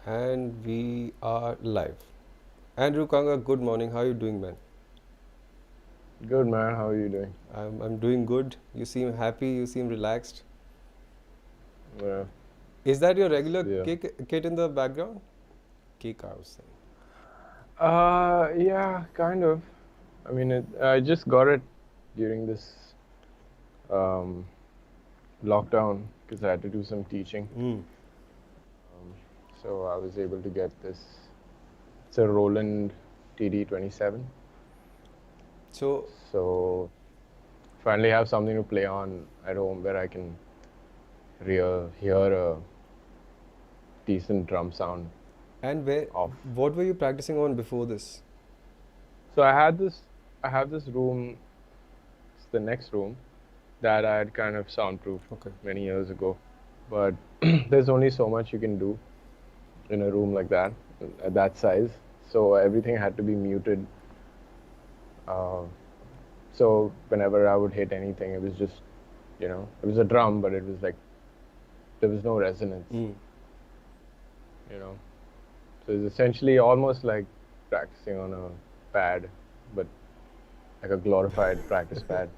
And we are live. Andrew Kanga, good morning. How are you doing, man? Good man, how are you doing? I'm doing good. You seem happy. You seem relaxed. Yeah, Is that your regular yeah. kit in the background? Cake, I was saying. Yeah, kind of. I mean, I just got it during this um, lockdown because I had to do some teaching. So I was able to get this. It's a Roland TD-27. So, So finally have something to play on at home where I can hear a decent drum sound and off. what were you practicing on before this? So I have this room. It's the next room that I had kind of soundproofed Okay. many years ago. But there's only so much you can do in a room like that, at that size. So everything had to be muted. So whenever I would hit anything, it was just, it was a drum, but it was like, there was no resonance, you know. So it's essentially almost like practicing on a pad, but like a glorified practice pad.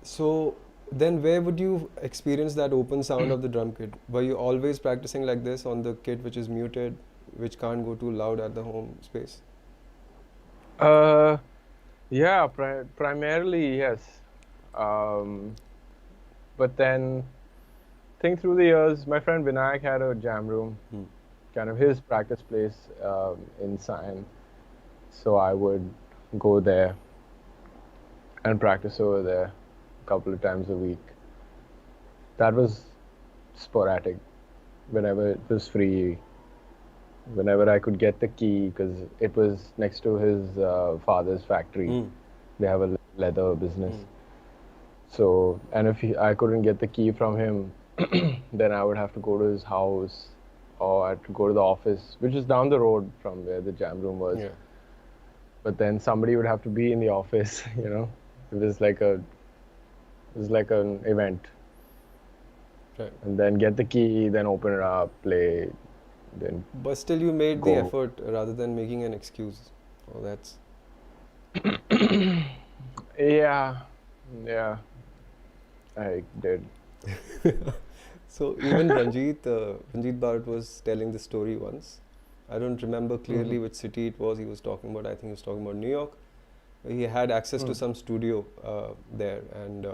So, then where would you experience that open sound of the drum kit? Were you always practicing like this on the kit which is muted, which can't go too loud at the home space? Uh, yeah, primarily yes. But then, think through the years, my friend Vinayak had a jam room, kind of his practice place in Sion. So I would go there and practice over there a couple of times a week. That was sporadic, whenever it was free, whenever I could get the key, because it was next to his father's factory. They have a leather business. So, and if I couldn't get the key from him, then I would have to go to his house, or I had to go to the office, which is down the road from where the jam room was. Yeah. But then somebody would have to be in the office, you know. It was like an event. Right. And then get the key, then open it up, play, then But still, you made the go. effort rather than making an excuse. Oh, that's. Yeah, I did. So even Ranjeet Bard was telling the story once. I don't remember clearly which city it was he was talking about. I think he was talking about New York. He had access to some studio there, and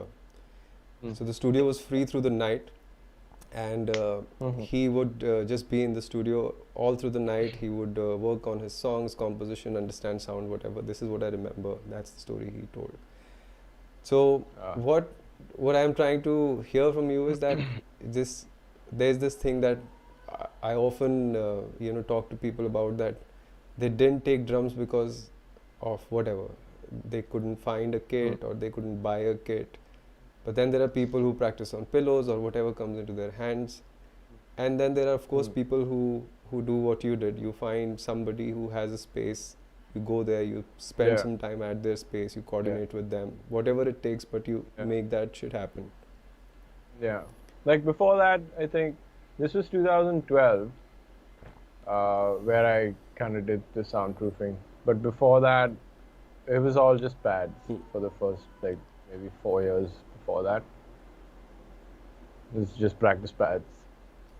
so the studio was free through the night, and he would just be in the studio all through the night. He would work on his songs, composition, understand sound, whatever. This is what I remember. That's the story he told. So what I'm trying to hear from you is that there's this thing that I often talk to people about, that they didn't take drums because of whatever. They couldn't find a kit or they couldn't buy a kit. But then there are people who practice on pillows or whatever comes into their hands. And then there are, of course, people who do what you did. You find somebody who has a space, you go there, you spend some time at their space, you coordinate with them, whatever it takes, but you make that shit happen. Yeah. Like before that, I think this was 2012, where I kind of did the soundproofing. But before that, it was all just pads for the first, like, maybe 4 years before that. It was just practice pads.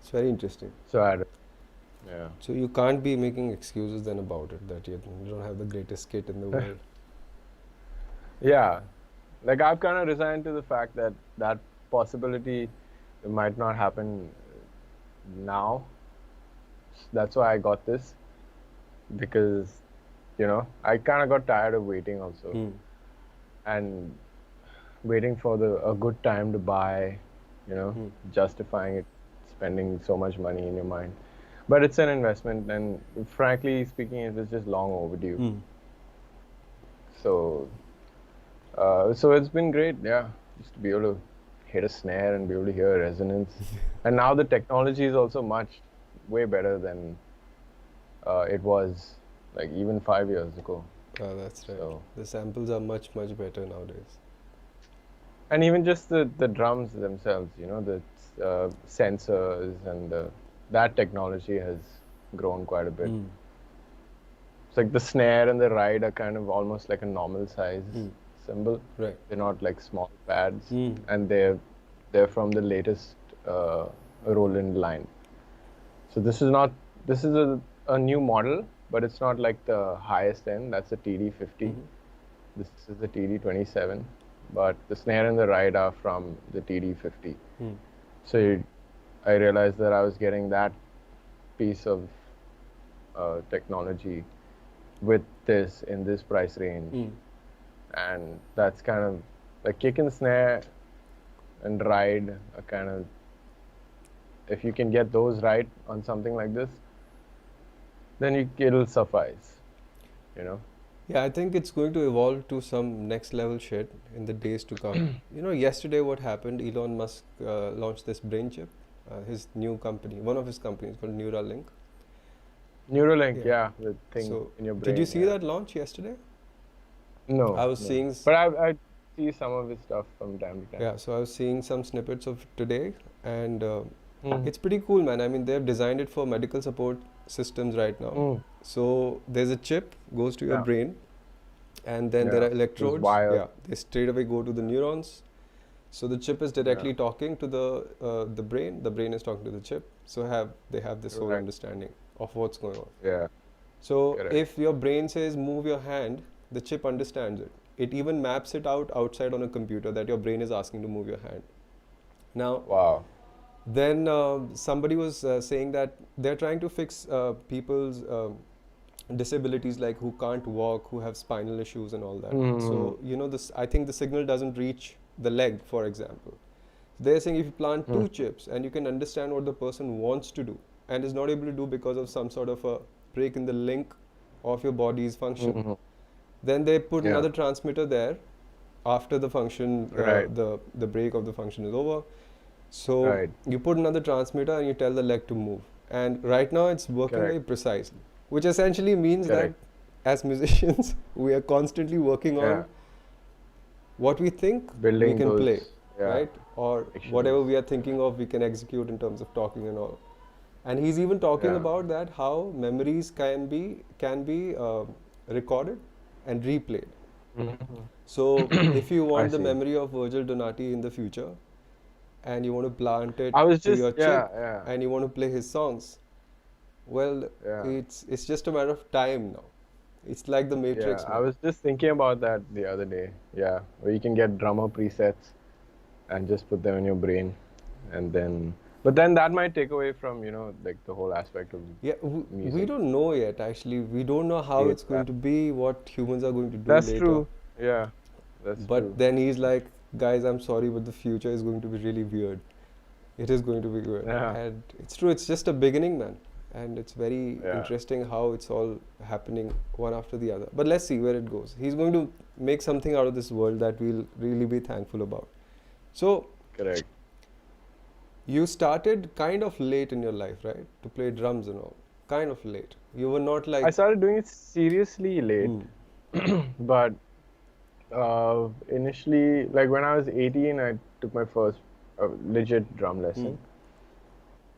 It's very interesting. So So you can't be making excuses then about it, that you don't have the greatest kit in the world. Yeah. Like, I've kind of resigned to the fact that that possibility might not happen now. That's why I got this, because, I kind of got tired of waiting also. And waiting for a good time to buy, justifying it, spending so much money in your mind. But it's an investment, and frankly speaking, it was just long overdue. So it's been great, yeah, just to be able to hit a snare and be able to hear a resonance. And now the technology is also way better than it was, like, even 5 years ago. That's right. So the samples are much, much better nowadays. And even just the drums themselves, the sensors and the that technology has grown quite a bit. Mm. It's like the snare and the ride are kind of almost like a normal size cymbal. Right. They're not like small pads, Mm. and they're from the latest Roland line. So this is a new model, but it's not like the highest end. That's a TD50. Mm-hmm. This is the TD27, but the snare and the ride are from the TD50. Mm. So I realized that I was getting that piece of technology with this in this price range. Mm. And that's kind of like kick and snare and ride are kind of, if you can get those right on something like this, then it'll suffice, you know. Yeah, I think it's going to evolve to some next level shit in the days to come. Yesterday what happened, Elon Musk launched this brain chip, his new company, one of his companies called Neuralink. Neuralink, yeah, the thing So, in your brain. did you see that launch yesterday? No. I was seeing... But I see some of his stuff from time to time. Yeah, so I was seeing some snippets of today, and it's pretty cool, man. I mean, they've designed it for medical support systems right now. So there's a chip goes to your brain, and then there are electrodes. Yeah, they straight away go to the neurons. So the chip is directly talking to the brain. The brain is talking to the chip. So they have this whole understanding of what's going on. Yeah. So if your brain says move your hand, the chip understands it. It even maps it out outside on a computer that your brain is asking to move your hand. Now, then somebody was saying that they're trying to fix people's disabilities, like who can't walk, who have spinal issues and all that. So, I think the signal doesn't reach the leg, for example. They're saying if you plant two chips and you can understand what the person wants to do and is not able to do because of some sort of a break in the link of your body's function, then they put another transmitter there after the function, the break of the function is over. So you put another transmitter and you tell the leg to move. And right now it's working very precisely, which essentially means that as musicians, we are constantly working on what we think we can play, right? Or whatever we are thinking of, we can execute in terms of talking and all. And he's even talking about that, how memories can be recorded and replayed. So if you want the memory of Virgil Donati in the future, and you want to plant it to your chip, and you want to play his songs, well, it's just a matter of time now. It's like the Matrix. I was just thinking about that the other day. Yeah, where you can get drummer presets and just put them in your brain, and then. But then that might take away from, like the whole aspect of music. We don't know yet, actually. We don't know how it's going to be, what humans are going to do later. That's true. Yeah, that's but true. Then he's like, guys, I'm sorry, but the future is going to be really weird. It is going to be weird. Yeah. And it's true, it's just a beginning, man. And it's very interesting how it's all happening one after the other. But let's see where it goes. He's going to make something out of this world that we'll really be thankful about. So, correct. You started kind of late in your life, right? To play drums and all. Kind of late. You were not like... I started doing it seriously late. But initially, like when I was 18, I took my first legit drum lesson.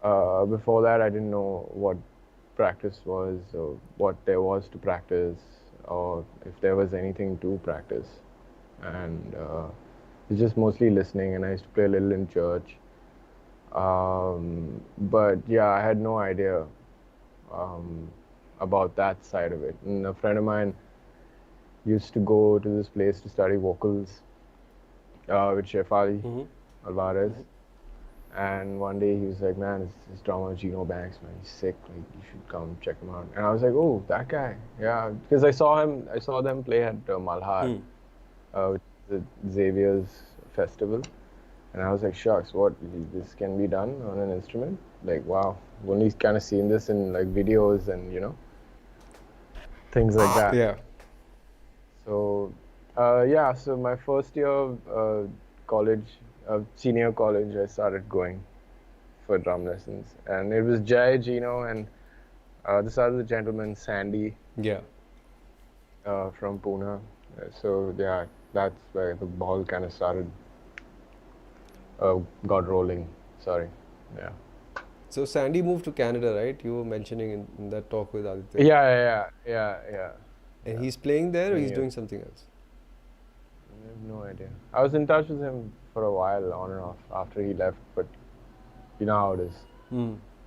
Before that, I didn't know what practice was, or what there was to practice, or if there was anything to practice. And it's just mostly listening, and I used to play a little in church. But yeah, I had no idea about that side of it. And a friend of mine used to go to this place to study vocals with Shefali Alvares. And one day he was like, man, this drummer Gino Banks, man, he's sick. Like, you should come check him out. And I was like, oh, that guy. Yeah, because I saw them play at Malhar, which is the Xavier's festival. And I was like, shucks, this can be done on an instrument? Like, wow, I've only kind of seen this in like videos and, things like that. Yeah. So, so my first year of college, senior college, I started going for drum lessons. And it was Jai, Gino, and this other gentleman, Sandy. Yeah. From Pune. So, yeah, that's where the ball kind of started. Got rolling. Sorry. Yeah. So Sandy moved to Canada, right? You were mentioning in that talk with Aditya. Yeah. And he's playing there, or 20 he's years. doing something else? I have no idea. I was in touch with him for a while, on and off, after he left, but you know how it is.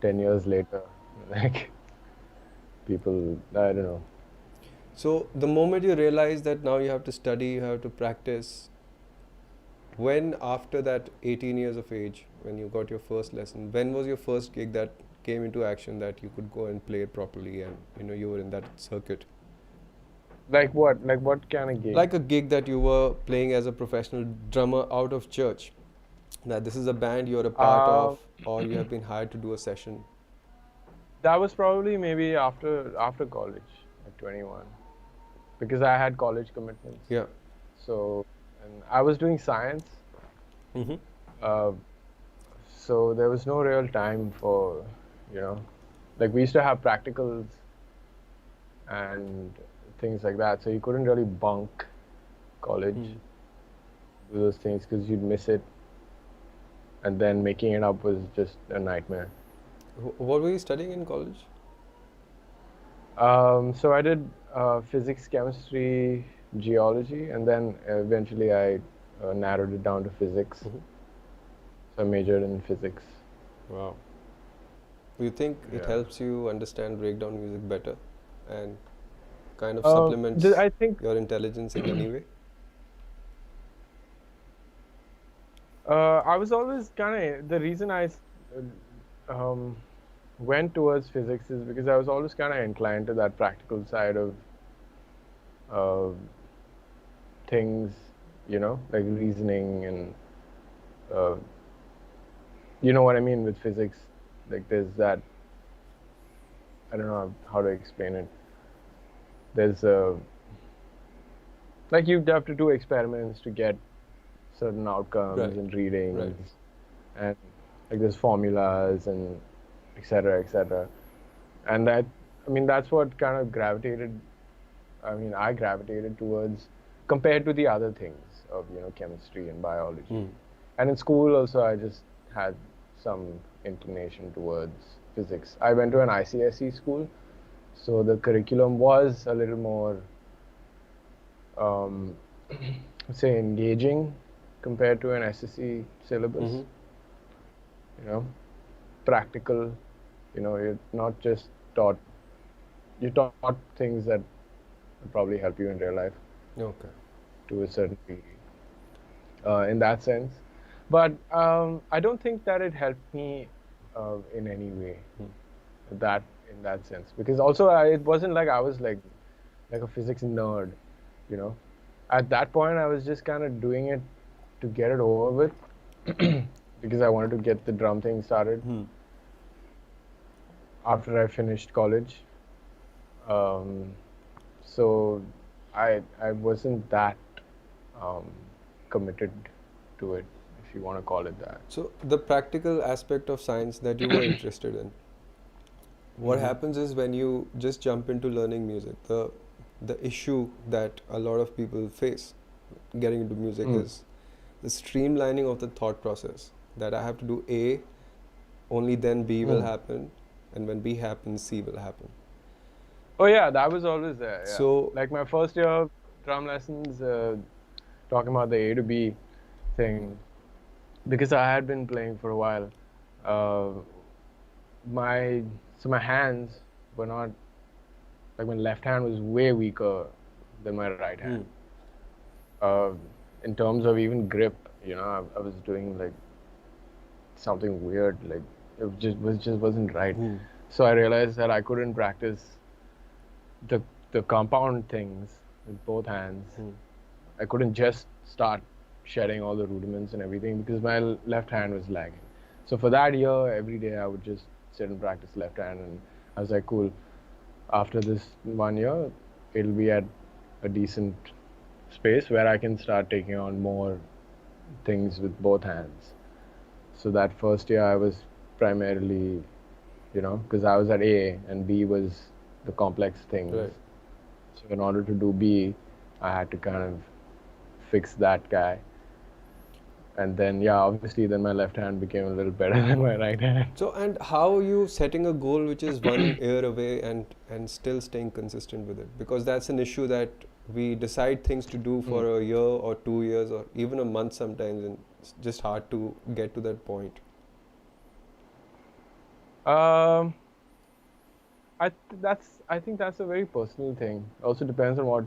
10 years later, like, people, I don't know. So the moment you realize that now you have to study, you have to practice, when after that 18 years of age, when you got your first lesson, when was your first gig that came into action that you could go and play it properly and you were in that circuit? Like what? Like what kind of gig? Like a gig that you were playing as a professional drummer out of church. That this is a band you're a part of, or you have been hired to do a session. That was probably maybe after college, at 21, because I had college commitments. Yeah. So, and I was doing science. So there was no real time for, like we used to have practicals and things like that. So you couldn't really bunk college, do those things, because you'd miss it. And then making it up was just a nightmare. What were you studying in college? So I did physics, chemistry, geology, and then eventually I narrowed it down to physics. So I majored in physics. Wow. Do you think it helps you understand breakdown music better and kind of supplements your intelligence in any way? I was always the reason I went towards physics is because I was always kind of inclined to that practical side of things, like reasoning and you know what I mean with physics. Like there's that, I don't know how to explain it. There's like you have to do experiments to get certain outcomes and readings, and like there's formulas and etc. And that's what kind of I gravitated towards compared to the other things of chemistry and biology. And in school also I just had some inclination towards physics. I went to an ICSE school, so the curriculum was a little more say engaging compared to an SSC syllabus. Practical, you're not just taught things that will probably help you in real life. Okay. To a certain degree, in that sense. But I don't think that it helped me in any way, in that sense. Because also it wasn't like I was like a physics nerd, At that point I was just kind of doing it to get it over with because I wanted to get the drum thing started after I finished college. So I wasn't that committed to it, if you want to call it that. So the practical aspect of science that you were interested in, what happens is when you just jump into learning music, the issue that a lot of people face getting into music is the streamlining of the thought process, that I have to do A, only then B will happen, and when B happens, C will happen. Oh yeah, that was always there. Yeah. So like my first year of drum lessons, talking about the A to B thing, because I had been playing for a while, my hands were not, like my left hand was way weaker than my right hand. In terms of even grip, I was doing like something weird, like it just wasn't right. So I realized that I couldn't practice the compound things with both hands. I couldn't just start shedding all the rudiments and everything because my left hand was lagging. So for that year, every day I would just sit and practice left hand, and I was like, cool, after this 1 year, it'll be at a decent space where I can start taking on more things with both hands. So that first year I was primarily, because I was at A and B was the complex things. Right. So in order to do B, I had to kind of fix that guy. And then, yeah, obviously, then my left hand became a little better than my right hand. So, and how are you setting a goal which is 1 year away and still staying consistent with it? Because that's an issue that we decide things to do for a year or 2 years or even a month sometimes, and it's just hard to get to that point. Um, I think that's a very personal thing. Also depends on what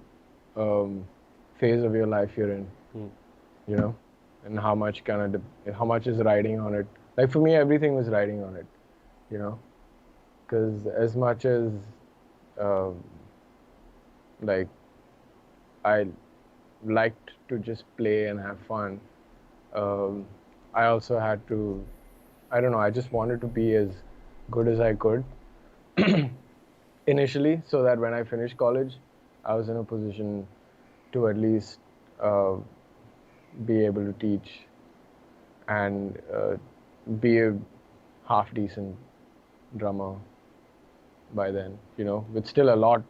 phase of your life you're in, you know, and how much how much is riding on it. Like for me, everything was riding on it, you know, because as much as like I liked to just play and have fun, I also had to, I don't know, I just wanted to be as good as I could initially, so that when I finished college, I was in a position to at least be able to teach and be a half decent drummer by then, you know, with still a lot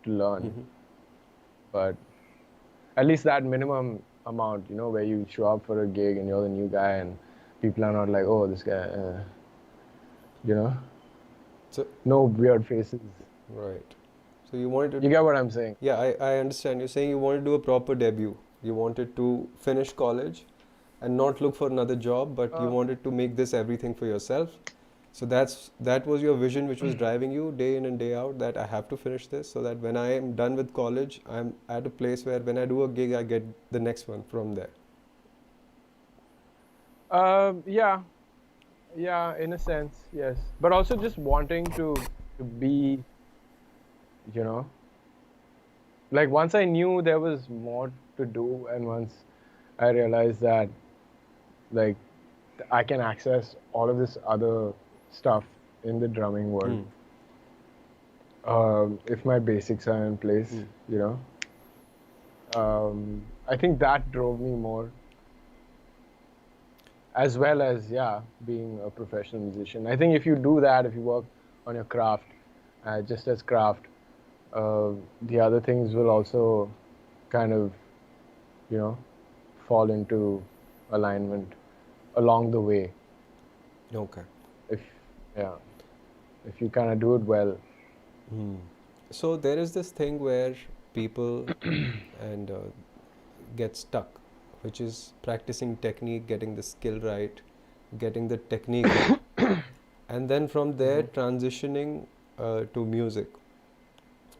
to learn. But at least that minimum amount, you know, where you show up for a gig and you're the new guy and people are not like, oh, this guy, you know, So, no weird faces. right. So you wanted to... You get what I'm saying? Yeah, I understand. You're saying you wanted to do a proper debut. You wanted to finish college and not look for another job, but you wanted to make this everything for yourself. So that was your vision which was driving you day in and day out, that I have to finish this so that when I am done with college, I'm at a place where when I do a gig, I get the next one from there. Yeah, in a sense, yes. But also just wanting to be, you know, like once I knew there was more to do, and once I realized that like I can access all of this other stuff in the drumming world, if my basics are in place, you know, I think that drove me more, as well as, yeah, being a professional musician. I think if you do that, if you work on your craft, just as craft, the other things will also kind of, you know, fall into alignment along the way. Okay. If you kind of do it well. So there is this thing where people and get stuck, which is practicing technique, getting the skill right, getting the technique right, and then from there transitioning to music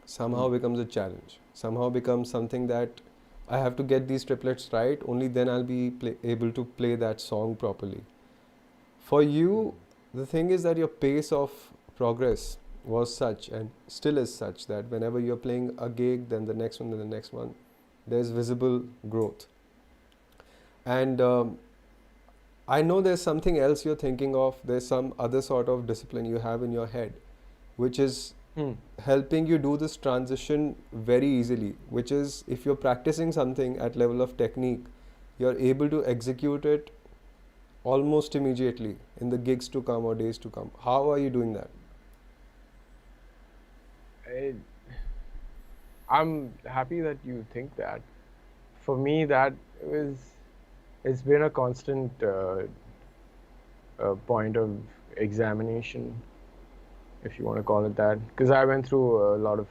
somehow becomes a challenge. Somehow becomes something that I have to get these triplets right, only then I'll be able to play that song properly. For you, the thing is that your pace of progress was such and still is such that whenever you're playing a gig, then the next one, then the next one, there's visible growth. And I know there's something else you're thinking of. There's some other sort of discipline you have in your head, which is helping you do this transition very easily, which is if you're practicing something at level of technique, you're able to execute it almost immediately in the gigs to come or days to come. How are you doing that? I'm happy that you think that. For me, it's been a constant point of examination, if you want to call it that, because I went through a lot of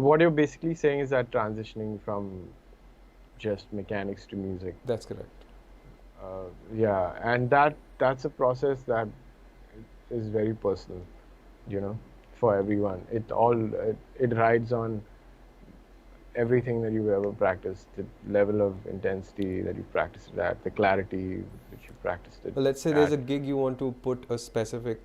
what you're basically saying is that transitioning from just mechanics to music. That's correct. Yeah, and that's a process that is very personal, you know, for everyone. It rides on everything that you've ever practiced, the level of intensity that you've practiced it at, the clarity that you've practiced it. Well, let's say there's a gig you want to put a specific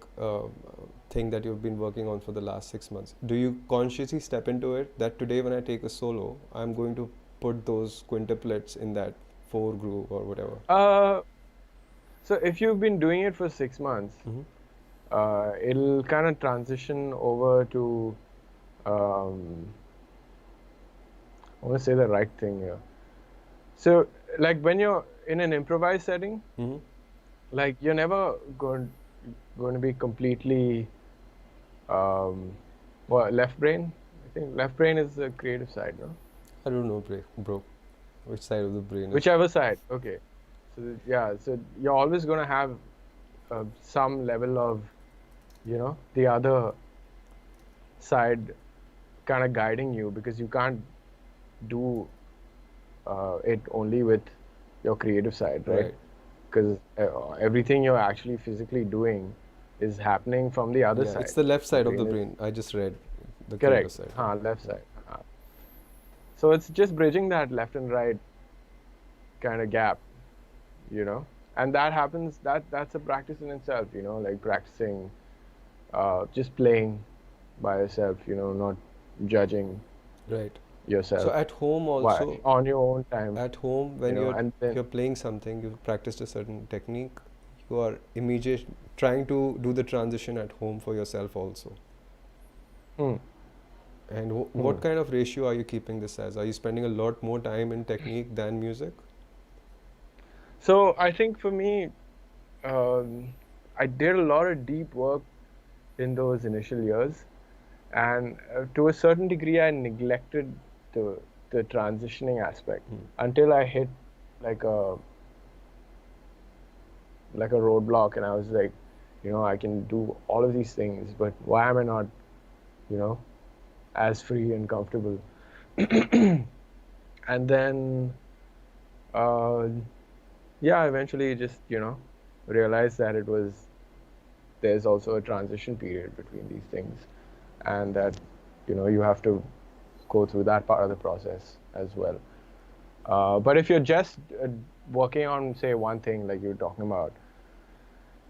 thing that you've been working on for the last 6 months. Do you consciously step into it that today when I take a solo, I'm going to put those quintuplets in that 4 groove or whatever? So if you've been doing it for 6 months, it'll kind of transition over to I want to say the right thing here. So, like when you're in an improvised setting, like you're never going to be completely left brain. I think left brain is the creative side, no? I don't know, bro. Which side of the brain? Whichever side. Okay. So you're always going to have some level of, the other side kind of guiding you, because you can't do it only with your creative side, right? Because everything you're actually physically doing is happening from the other side. It's the left side of the brain. I just read the correct side. Left side. So it's just bridging that left and right kind of gap, and that happens, that's a practice in itself, like practicing just playing by yourself, not judging yourself. So at home also, on your own time, at home when you're playing something, you've practiced a certain technique, you are immediately trying to do the transition at home for yourself also. And what kind of ratio are you keeping this as? Are you spending a lot more time in technique than music? So I think for me, I did a lot of deep work in those initial years, and to a certain degree I neglected the transitioning aspect until I hit like a roadblock, and I was like, I can do all of these things, but why am I not, as free and comfortable? And then eventually just, realized that there's also a transition period between these things, and that, you have to go through that part of the process as well. But if you're just working on, say, one thing like you're talking about,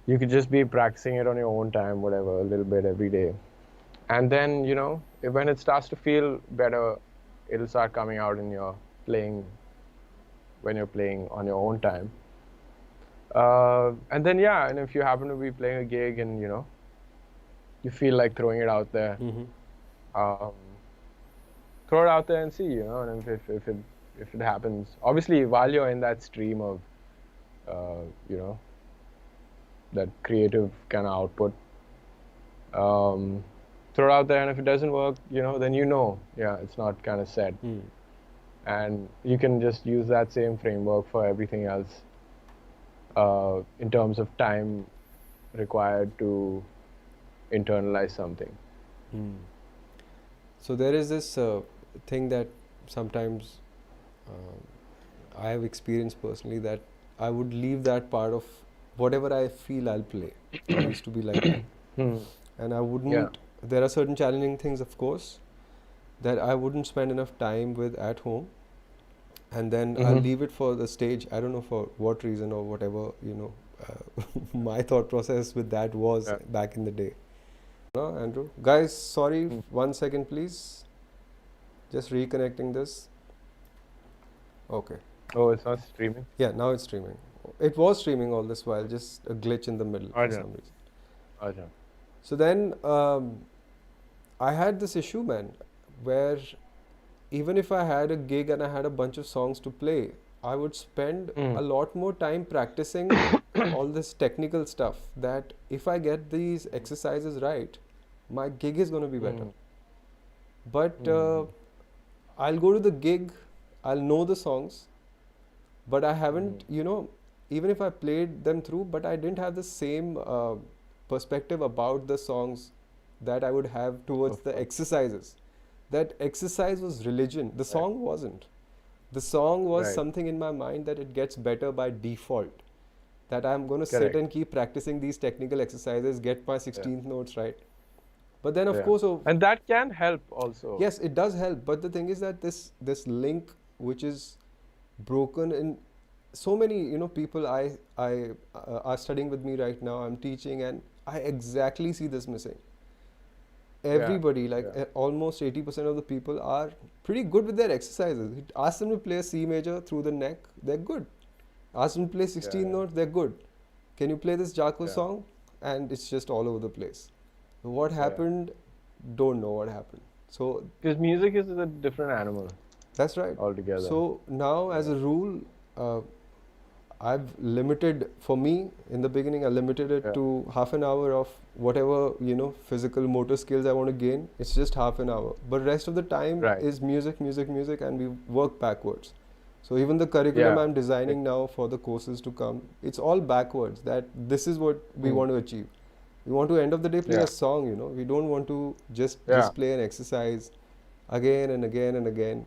you could just be practicing it on your own time, whatever, a little bit every day. And then, when it starts to feel better, it'll start coming out in your playing, when you're playing on your own time. And then, and if you happen to be playing a gig and, you feel like throwing it out there, throw it out there and see, and if it happens, obviously while you're in that stream of, that creative kind of output, throw it out there, and if it doesn't work, then it's not kind of set. And you can just use that same framework for everything else, in terms of time required to internalize something. So there is this thing that sometimes I have experienced personally, that I would leave that part of whatever I feel I'll play. I used to be like that. And I wouldn't, there are certain challenging things, of course, that I wouldn't spend enough time with at home. And then I'll leave it for the stage. I don't know for what reason or whatever, my thought process with that was back in the day. No, Andrew? Guys, sorry, 1 second please. Just reconnecting this. Okay. Oh, it's not streaming? Yeah, now it's streaming. It was streaming all this while, just a glitch in the middle for some reason. So then I had this issue, man, where even if I had a gig and I had a bunch of songs to play, I would spend a lot more time practicing all this technical stuff, that if I get these exercises right, my gig is going to be better. But I'll go to the gig, I'll know the songs, but I haven't, even if I played them through, but I didn't have the same perspective about the songs that I would have towards the exercises. That exercise was religion. The song wasn't. The song was something in my mind that it gets better by default. That I'm going to sit and keep practicing these technical exercises, get my 16th notes right. But then of course... and that can help also. Yes, it does help. But the thing is that this link, which is broken in so many, people are studying with me right now, I'm teaching, and I exactly see this missing. Everybody, almost 80% of the people are pretty good with their exercises. Ask them to play a C major through the neck, they're good. Ask them to play 16 notes, they're good. Can you play this Jaco song? And it's just all over the place. What happened? Don't know what happened. So because music is a different animal. That's right. Altogether. So now, as a rule, I've limited, for me, in the beginning, I limited it to half an hour of whatever, physical motor skills I want to gain. It's just half an hour. But rest of the time is music, and we work backwards. So even the curriculum Yeah. I'm designing now for the courses to come, it's all backwards, that this is what we want to achieve. We want to end of the day play Yeah. a song, you know. We don't want to just Yeah. play an exercise again and again and again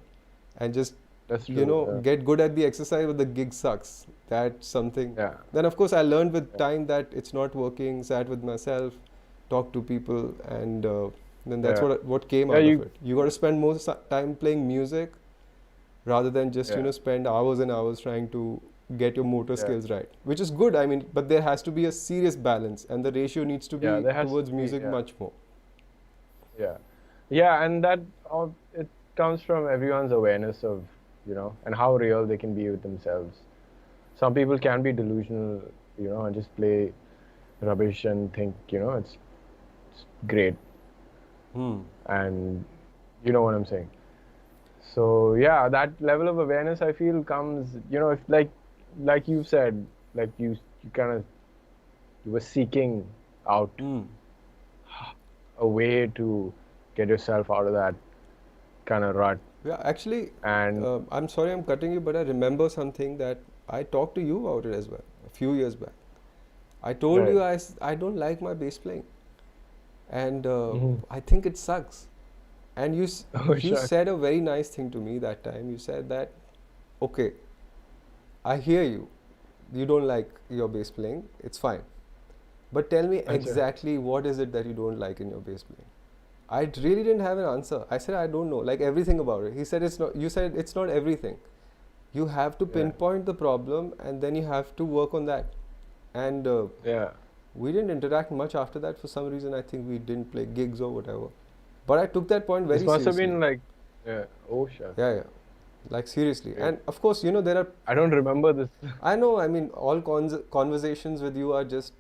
and just That's true. you know Yeah. get good at the exercise but the gig sucks. That's something. Yeah. Then of course I learned with Yeah. time that it's not working, sat with myself, talked to people, and then that's Yeah. what came Yeah, out you- of it. You got to spend more time playing music rather than just Yeah. spend hours and hours trying to get your motor Yeah. skills right, which is good. I mean, but there has to be a serious balance, and the ratio needs to be Yeah, there has towards to be, music yeah. much more. Yeah. Yeah, and that it comes from everyone's awareness of, and how real they can be with themselves. Some people can be delusional, and just play rubbish and think, it's great. And you know what I'm saying. So yeah, that level of awareness I feel comes, if like you said, like you were seeking out a way to get yourself out of that kind of rut. Yeah, actually, And I'm sorry I'm cutting you, but I remember something that I talked to you about it as well a few years back. I told Right. you I don't like my bass playing, and Mhm. I think it sucks. And you Oh, you shucks. said a very nice thing to me that time. You said that, okay, I hear you. You don't like your bass playing. It's fine. But tell me That's right. exactly what is it that you don't like in your bass playing. I really didn't have an answer. I said I don't know, like everything about it. He said it's not. You said it's not everything. You have to Yeah. pinpoint the problem and then you have to work on that. And Yeah. we didn't interact much after that for some reason. I think we didn't play gigs or whatever. But I took that point very This must seriously. have been like, yeah. Oh, shucks. Yeah, yeah. Like seriously. Yeah. And of course, there are. I don't remember this. I know. I mean, all conversations with you are just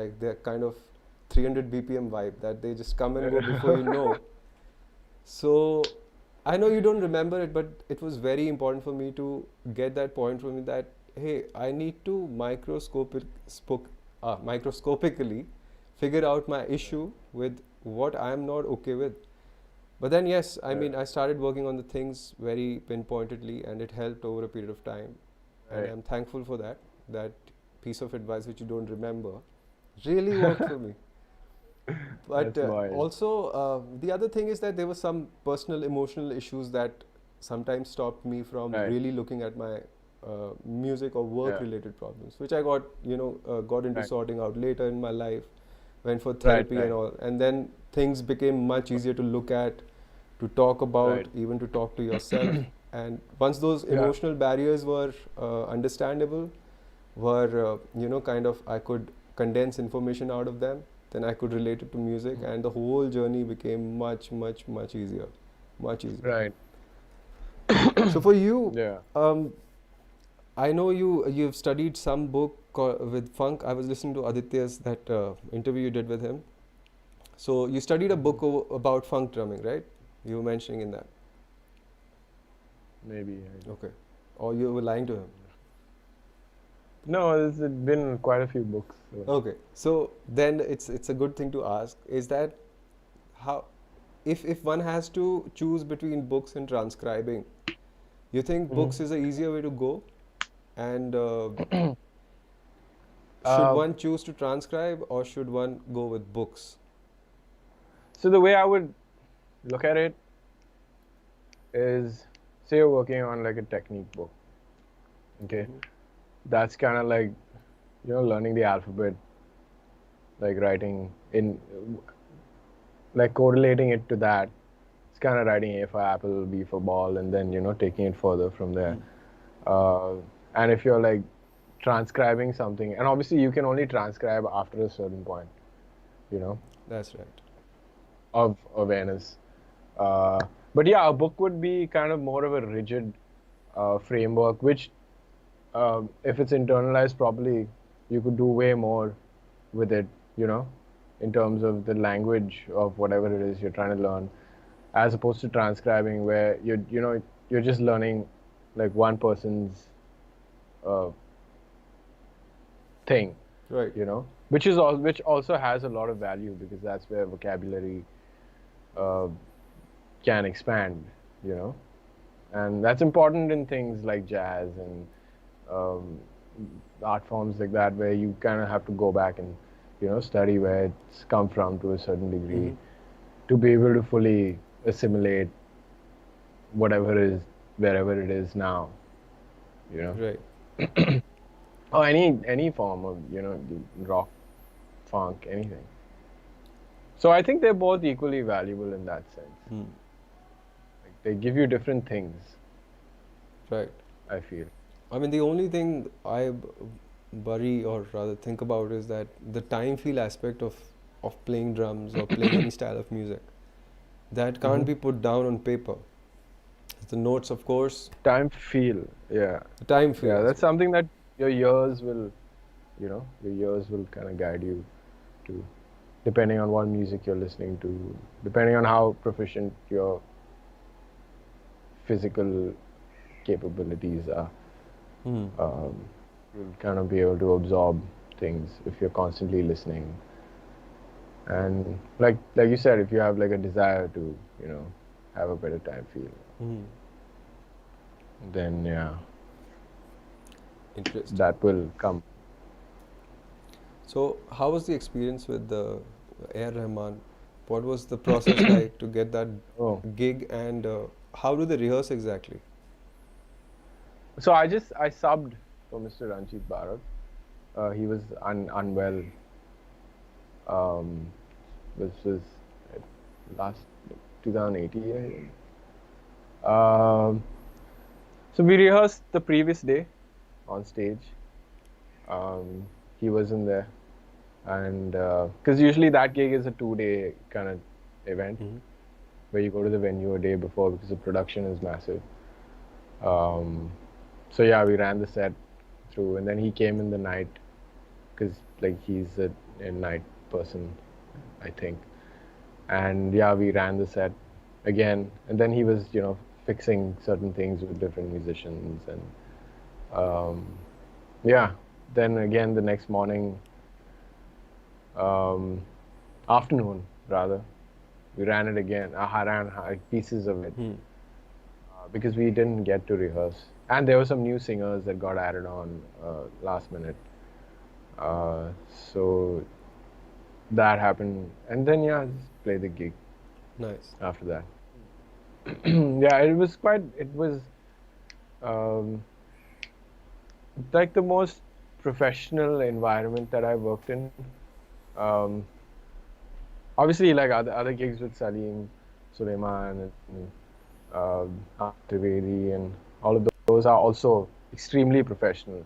like they're kind of 300 BPM vibe that they just come and go before you know. So I know you don't remember it, but it was very important for me to get that point from you that hey, I need to microscopically figure out my issue with what I'm not okay with. But then yes, I Yeah. mean I started working on the things very pinpointedly and it helped over a period of time. And Right. I'm thankful for that. That piece of advice which you don't remember really worked for me. But That's wild. also, the other thing is that there were some personal emotional issues that sometimes stopped me from Right. really looking at my music or work Yeah. related problems, which I got, got into Right. sorting out later in my life, went for Right, therapy right. and all. And then things became much easier to look at, to talk about, Right. even to talk to yourself. And once those Yeah. emotional barriers were understandable, were, kind of, I could condense information out of them, then I could relate it to music, and the whole journey became much, much, much easier. Much easier. Right. So for you, Yeah. I know you've studied some book with funk. I was listening to Aditya's that interview you did with him. So you studied a book about funk drumming, right? You were mentioning in that. Maybe. Okay. Or you were lying to him. No, there's been quite a few books. So. Okay. So then it's a good thing to ask is that how if one has to choose between books and transcribing, you think books is an easier way to go? And should one choose to transcribe or should one go with books? So the way I would look at it is, say you're working on like a technique book. Okay. That's kind of like, learning the alphabet, like writing in, like correlating it to that. It's kind of writing A for apple, B for ball, and then, taking it further from there. And if you're like transcribing something, and obviously you can only transcribe after a certain point, That's right. of awareness. But yeah, a book would be kind of more of a rigid framework, which if it's internalized properly, you could do way more with it, in terms of the language of whatever it is you're trying to learn, as opposed to transcribing where you're just learning like one person's thing, Right. which also has a lot of value because that's where vocabulary can expand, And that's important in things like jazz and art forms like that, where you kind of have to go back and, study where it's come from to a certain degree to be able to fully assimilate whatever is, wherever it is now, Right. or any form of, rock, funk, anything. So I think they're both equally valuable in that sense. Like they give you different things. Right. I feel. I mean, the only thing I worry or rather think about is that the time feel aspect of playing drums or playing any style of music that can't be put down on paper. The notes, of course. Time feel, yeah. The time feel. Yeah, that's something that your ears will, your ears will kind of guide you to, depending on what music you're listening to, depending on how proficient your physical capabilities are. You'll kind of be able to absorb things if you're constantly listening. And like you said, if you have like a desire to, have a better time feel, then yeah, interesting. That will come. So, how was the experience with the R Rahman? What was the process like to get that gig, and how do they rehearse exactly? So I subbed for Mr. Ranjeet Bard. He was unwell. This was last 2018. So we rehearsed the previous day on stage. He wasn't there, and because usually that gig is a 2-day kind of event where you go to the venue a day before because the production is massive. So yeah, we ran the set through, and then he came in the night because like he's a night person, I think. And yeah, we ran the set again, and then he was fixing certain things with different musicians, and yeah, then again the next morning, afternoon rather, we ran it again. I ran pieces of it because we didn't get to rehearse. And there were some new singers that got added on last minute. So that happened. And then, yeah, just play the gig. Nice. After that. Yeah, it was like the most professional environment that I worked in. Obviously, like other gigs with Salim Sulaiman and Amit Trivedi and all of those are also extremely professional.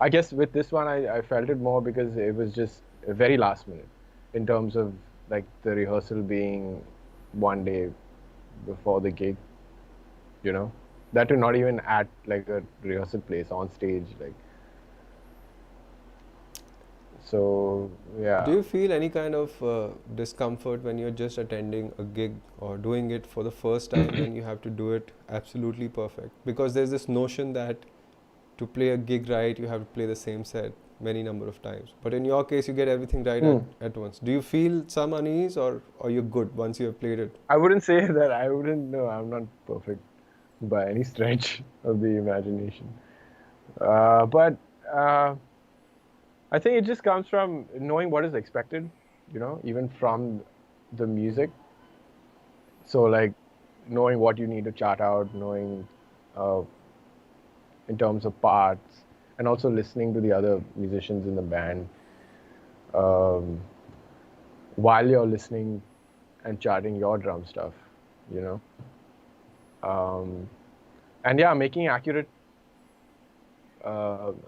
I guess with this one I felt it more because it was just very last minute in terms of like the rehearsal being one day before the gig, that to not even at like a rehearsal place on stage, like. So yeah. Do you feel any kind of discomfort when you're just attending a gig or doing it for the first time when you have to do it absolutely perfect? Because there's this notion that to play a gig right, you have to play the same set many number of times. But in your case, you get everything right at once. Do you feel some unease, or you're good once you have played it? I wouldn't say that. No, I'm not perfect by any stretch of the imagination. But I think it just comes from knowing what is expected, even from the music. So like knowing what you need to chart out, knowing in terms of parts, and also listening to the other musicians in the band while you're listening and charting your drum stuff, and yeah, making accurate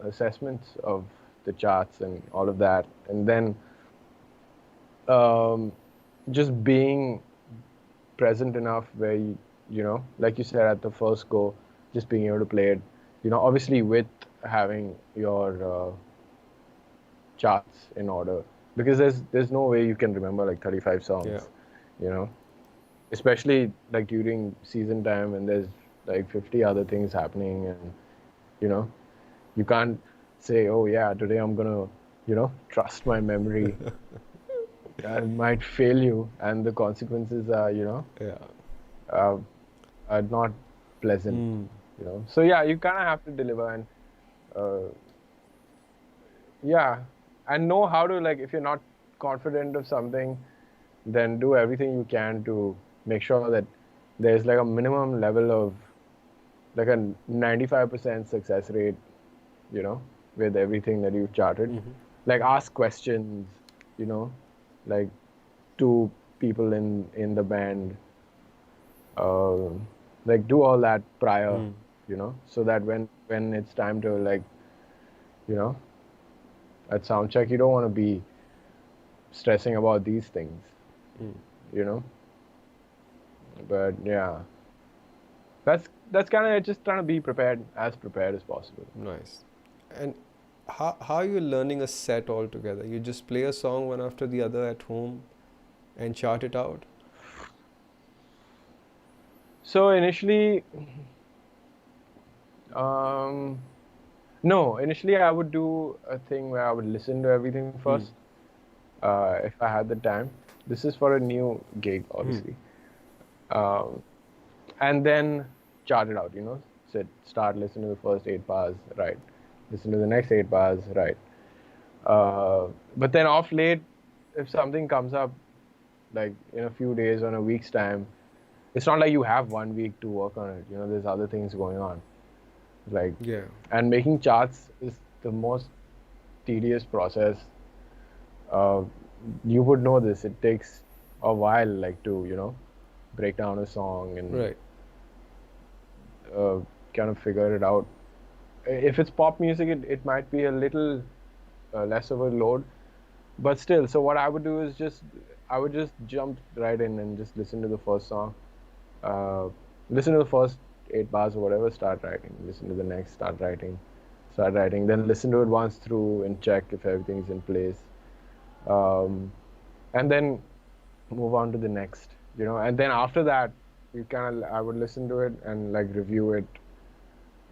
assessments of the charts and all of that, and then just being present enough where you like you said at the first go, just being able to play it, obviously with having your charts in order, because there's no way you can remember like 35 songs, especially like during season time when there's like 50 other things happening, and you can't say, oh yeah, today I'm gonna trust my memory. That might fail you, and the consequences are are not pleasant, you know. So yeah, you kind of have to deliver and and know how to, like, if you're not confident of something, then do everything you can to make sure that there's like a minimum level of like a 95% success rate, you know, with everything that you've charted. Like ask questions, you know, like to people in the band, like do all that prior, you know, so that when it's time to, like, you know, at sound check, you don't want to be stressing about these things, you know. But yeah, that's kind of just trying to be prepared as possible. Nice. And how are you learning a set altogether? You just play a song one after the other at home and chart it out? So initially, no, initially I would do a thing where I would listen to everything first, if I had the time. This is for a new gig, obviously. And then chart it out, you know. Start listening to the first 8 bars, right. Listen to the next 8 bars, right. But then off late, if something comes up, like in a few days or in a week's time, it's not like you have 1 week to work on it. You know, there's other things going on. Like, yeah. And making charts is the most tedious process. You would know this. It takes a while, like, to, you know, break down a song and right. Kind of figure it out. If it's pop music, it might be a little less of a load, but still. So what I would do is I would just jump right in and just listen to the first song, listen to the first 8 bars or whatever, start writing. Listen to the next, start writing. Then listen to it once through and check if everything's in place, and then move on to the next. You know, and then after that, I would listen to it and, like, review it,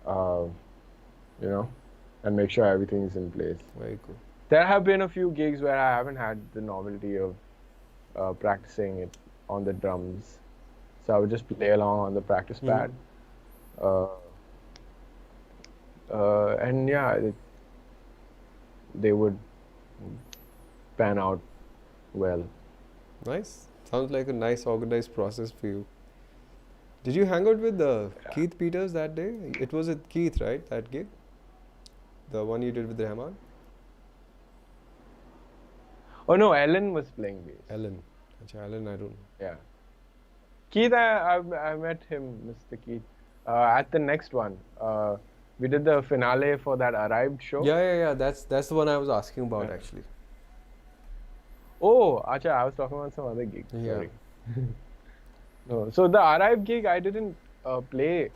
you know, and make sure everything's in place. Very cool. There have been a few gigs where I haven't had the novelty of practicing it on the drums, so I would just play along on the practice pad, and yeah, they would pan out well. Nice. Sounds like a nice organized process for you. Did you hang out with Keith Peters that day? It was at Keith, right? That gig? The one you did with Rahman? Oh no, Ellen was playing bass. Ellen, I don't know. Yeah. Keith, I met him, Mr. Keith, at the next one. We did the finale for that Arrived show. Yeah. That's the one I was asking about, actually. Oh, acha, I was talking about some other gig. Yeah. Sorry. No, so the Arrived gig, I didn't play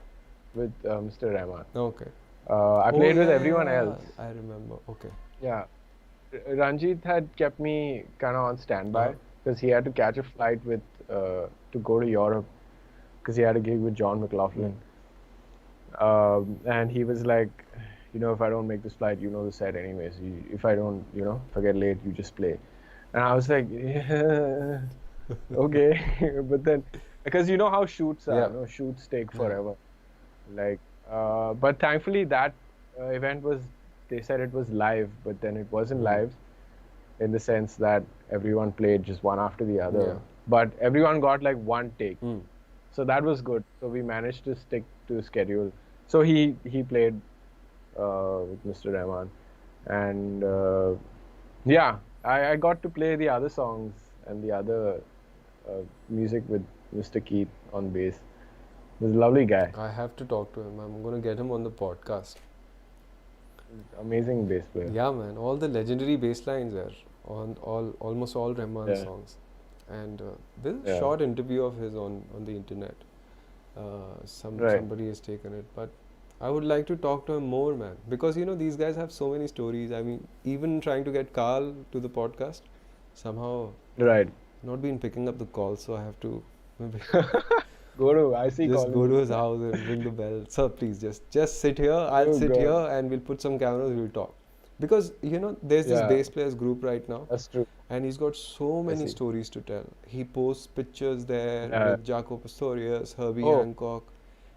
with Mr. Rahman. Okay. I played with everyone else. I remember. Okay. Yeah. Ranjeet had kept me kind of on standby because he had to catch a flight with to go to Europe because he had a gig with John McLaughlin. And he was like, you know, if I don't make this flight, you know the set anyways. If I don't, you know, if I get late, you just play. And I was like, yeah, okay. But then, because you know how shoots are, you know, shoots take forever. Like, but thankfully that event was, they said it was live, but then it wasn't live in the sense that everyone played just one after the other. Yeah. But everyone got like one take. So that was good. So we managed to stick to the schedule. So he played with Mr. Rahman. And yeah, I got to play the other songs and the other music with Mr. Keith on bass. He's a lovely guy. I have to talk to him. I'm going to get him on the podcast. Amazing bass player. Yeah, man. All the legendary bass lines are on almost all Rahman songs. And there's a short interview of his on the internet. Somebody has taken it. But I would like to talk to him more, man. Because, you know, these guys have so many stories. I mean, even trying to get Carl to the podcast, somehow not been picking up the call. So I have to maybe just go to his house and ring the bell. Sir, please just sit here. I'll sit here and we'll put some cameras. We'll talk. Because, you know, there's this bass players group right now. That's true. and he's got so many see. stories to tell. He posts pictures there with Jaco Pastorius, Herbie Hancock,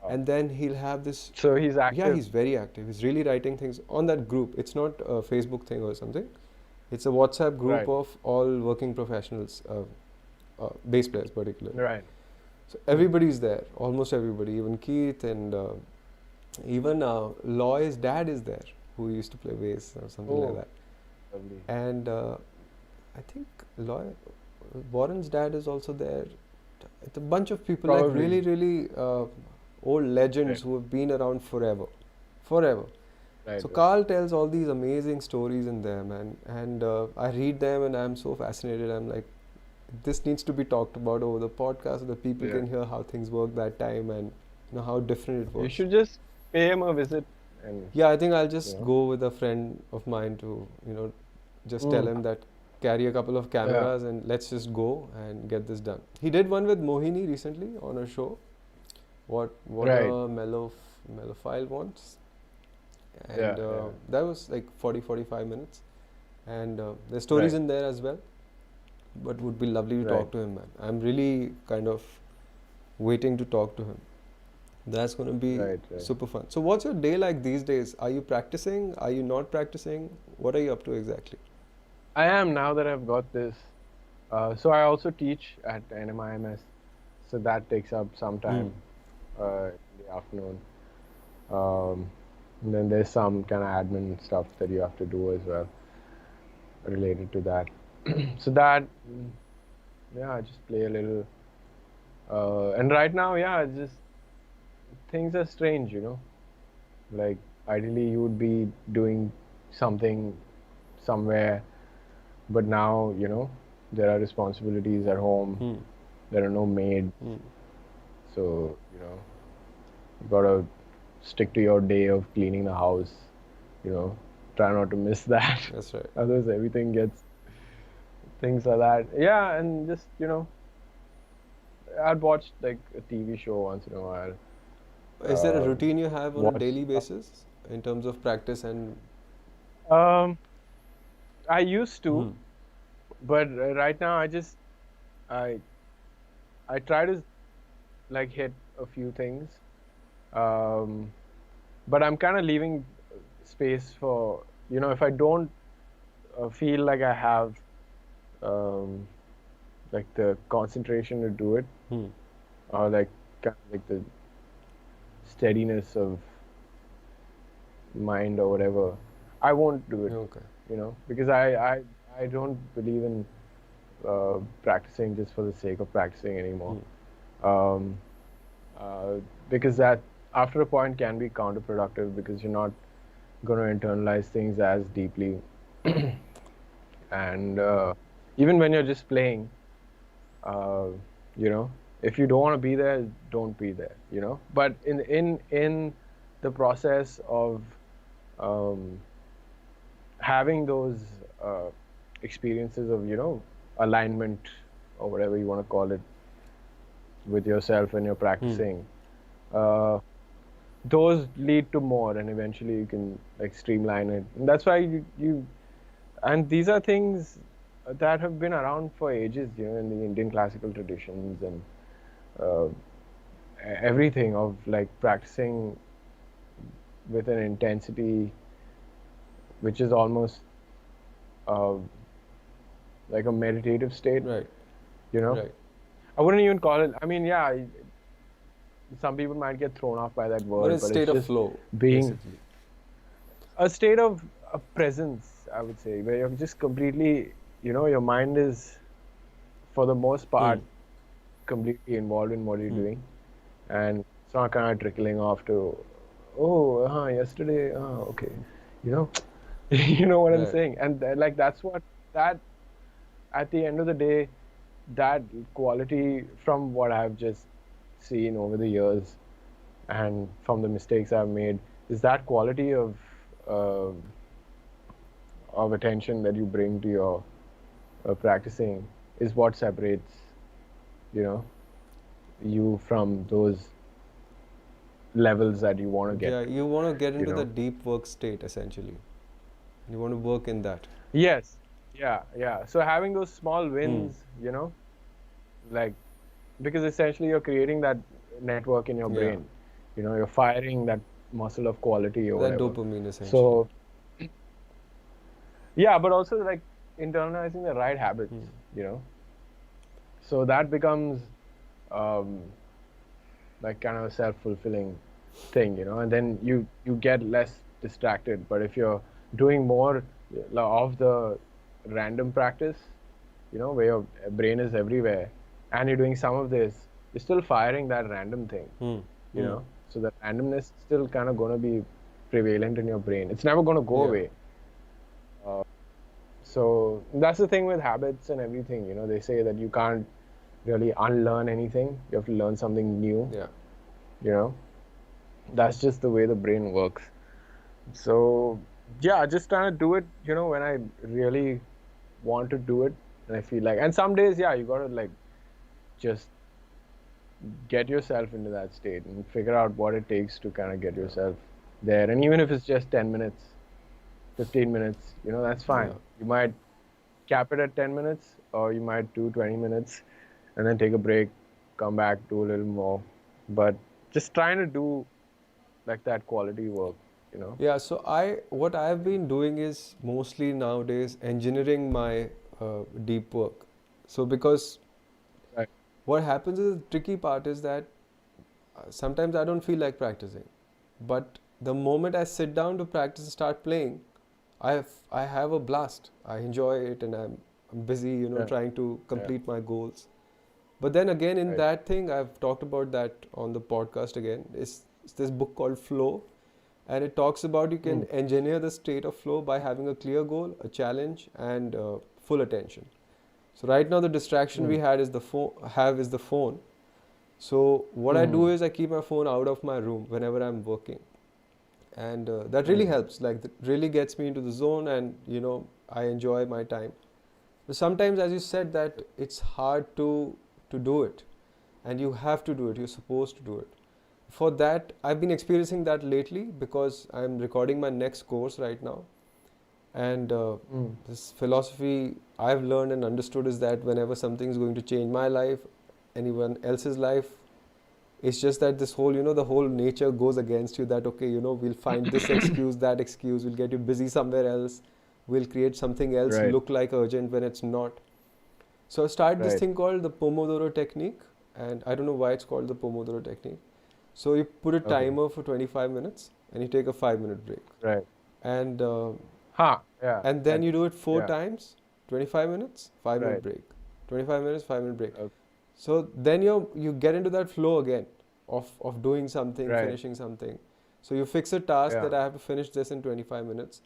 and then he'll have this. So he's active. Yeah, he's very active. He's really writing things on that group. It's not a Facebook thing or something. It's a WhatsApp group of all working professionals, bass players particularly. Right. So everybody's there, almost everybody, even Keith, and even Loy's dad is there, who used to play bass or something like that. Lovely. And I think Warren's dad is also there. It's a bunch of people, like really, really old legends who have been around forever. Right, so Carl tells all these amazing stories in there, man. And I read them and I'm so fascinated. I'm like, this needs to be talked about over the podcast so that people can hear how things work that time and how different it was. You should just pay him a visit. And yeah, I think I'll just go with a friend of mine to, just tell him that carry a couple of cameras and let's just go and get this done. He did one with Mohini recently on a show. What a mellophile wants. And that was like 40-45 minutes. And there's stories in there as well. But would be lovely to talk to him, man. I'm really kind of waiting to talk to him. That's going to be super fun. So what's your day like these days? Are you practicing? Are you not practicing? What are you up to exactly? I am, now that I've got this. So I also teach at NMIMS. So that takes up some time in the afternoon. And then there's some kind of admin stuff that you have to do as well related to that. So that, I just play a little. And right now, just things are strange, Like, ideally you would be doing something somewhere, but now, there are responsibilities at home. There are no maids. So, you gotta stick to your day of cleaning the house, try not to miss that. That's right. Otherwise everything gets, things like that. Yeah, and just, I'd watch like a TV show once in a while. Is there a routine you have on a daily basis in terms of practice and? I used to, but right now I try to like hit a few things, but I'm kind of leaving space for, if I don't feel like I have like the concentration to do it, or like kind of like the steadiness of mind or whatever, I won't do it. Okay. Because I don't believe in practicing just for the sake of practicing anymore. Because that after a point can be counterproductive, because you're not going to internalize things as deeply. And even when you're just playing, if you don't want to be there, don't be there, But in the process of having those experiences of, alignment or whatever you want to call it with yourself when you're practicing, those lead to more, and eventually you can like streamline it. And that's why you and these are things that have been around for ages, in the Indian classical traditions and everything of like practicing with an intensity which is almost like a meditative state. Right. Right. I wouldn't even call it, I mean, some people might get thrown off by that word, but it's state of flow, being basically. A state of presence, I would say, where you're just completely, your mind is, for the most part, completely involved in what you're doing, and it's not kind of trickling off to, yesterday, okay, you know what I'm saying, and like that's what that, at the end of the day, that quality, from what I've just seen over the years and from the mistakes I've made, is that quality of attention that you bring to your practicing is what separates, you from those levels that you want to get. Yeah, you want to get into the deep work state, essentially. You want to work in that. Yes. Yeah. So having those small wins, you know, like, because essentially you're creating that network in your Yeah. brain. You know, you're firing that muscle of quality or That whatever. dopamine essentially. So yeah, but also like internalizing the right habits, you know. So that becomes um, like kind of a self-fulfilling thing, you know, and then you get less distracted. But if you're doing more of the random practice, you know, where your brain is everywhere, and you're doing some of this, you're still firing that random thing, you know. So the randomness is still kind of going to be prevalent in your brain. It's never going to go Yeah. away. So that's the thing with habits and everything, you know. They say that you can't really unlearn anything. You have to learn something new. Yeah. You know, that's just the way the brain works. So yeah, just trying to do it, you know, when I really want to do it, and I feel like, and some days, yeah, you gotta like just get yourself into that state and figure out what it takes to kind of get yourself there. And even if it's just 10 minutes, 15 minutes, you know, that's fine. Yeah. You might cap it at 10 minutes, or you might do 20 minutes and then take a break, come back, do a little more. But just trying to do like that quality work, you know. Yeah, so what I've been doing is mostly nowadays engineering my deep work. So because Right. what happens is the tricky part is that sometimes I don't feel like practicing, but the moment I sit down to practice and start playing, I have a blast. I enjoy it, and I'm busy, you know, Yeah. trying to complete my goals. But then again, in Right. that thing, I've talked about that on the podcast again. It's this book called Flow, and it talks about you can engineer the state of flow by having a clear goal, a challenge, and full attention. So right now, the distraction we had is the phone. So what I do is I keep my phone out of my room whenever I'm working, and that really helps. Like, that really gets me into the zone, and you know, I enjoy my time. But sometimes, as you said, that it's hard to do it, and you have to do it. You're supposed to do it. For that, I've been experiencing that lately because I'm recording my next course right now, and this philosophy I've learned and understood is that whenever something is going to change my life, anyone else's life, it's just that this whole, you know, the whole nature goes against you, that okay, you know, we'll find this excuse, that excuse, we'll get you busy somewhere else, we'll create something else Right. look like urgent when it's not. So I started this Right. thing called the Pomodoro technique, and I don't know why it's called the Pomodoro technique. So you put a Okay. timer for 25 minutes and you take a 5-minute break. Right. And Yeah. and then you do it 4 yeah. times, 25 minutes, 5-minute Right. break. 25 minutes, 5-minute break. Okay. So then you get into that flow again of doing something, Right. finishing something. So you fix a task Yeah. that I have to finish this in 25 minutes.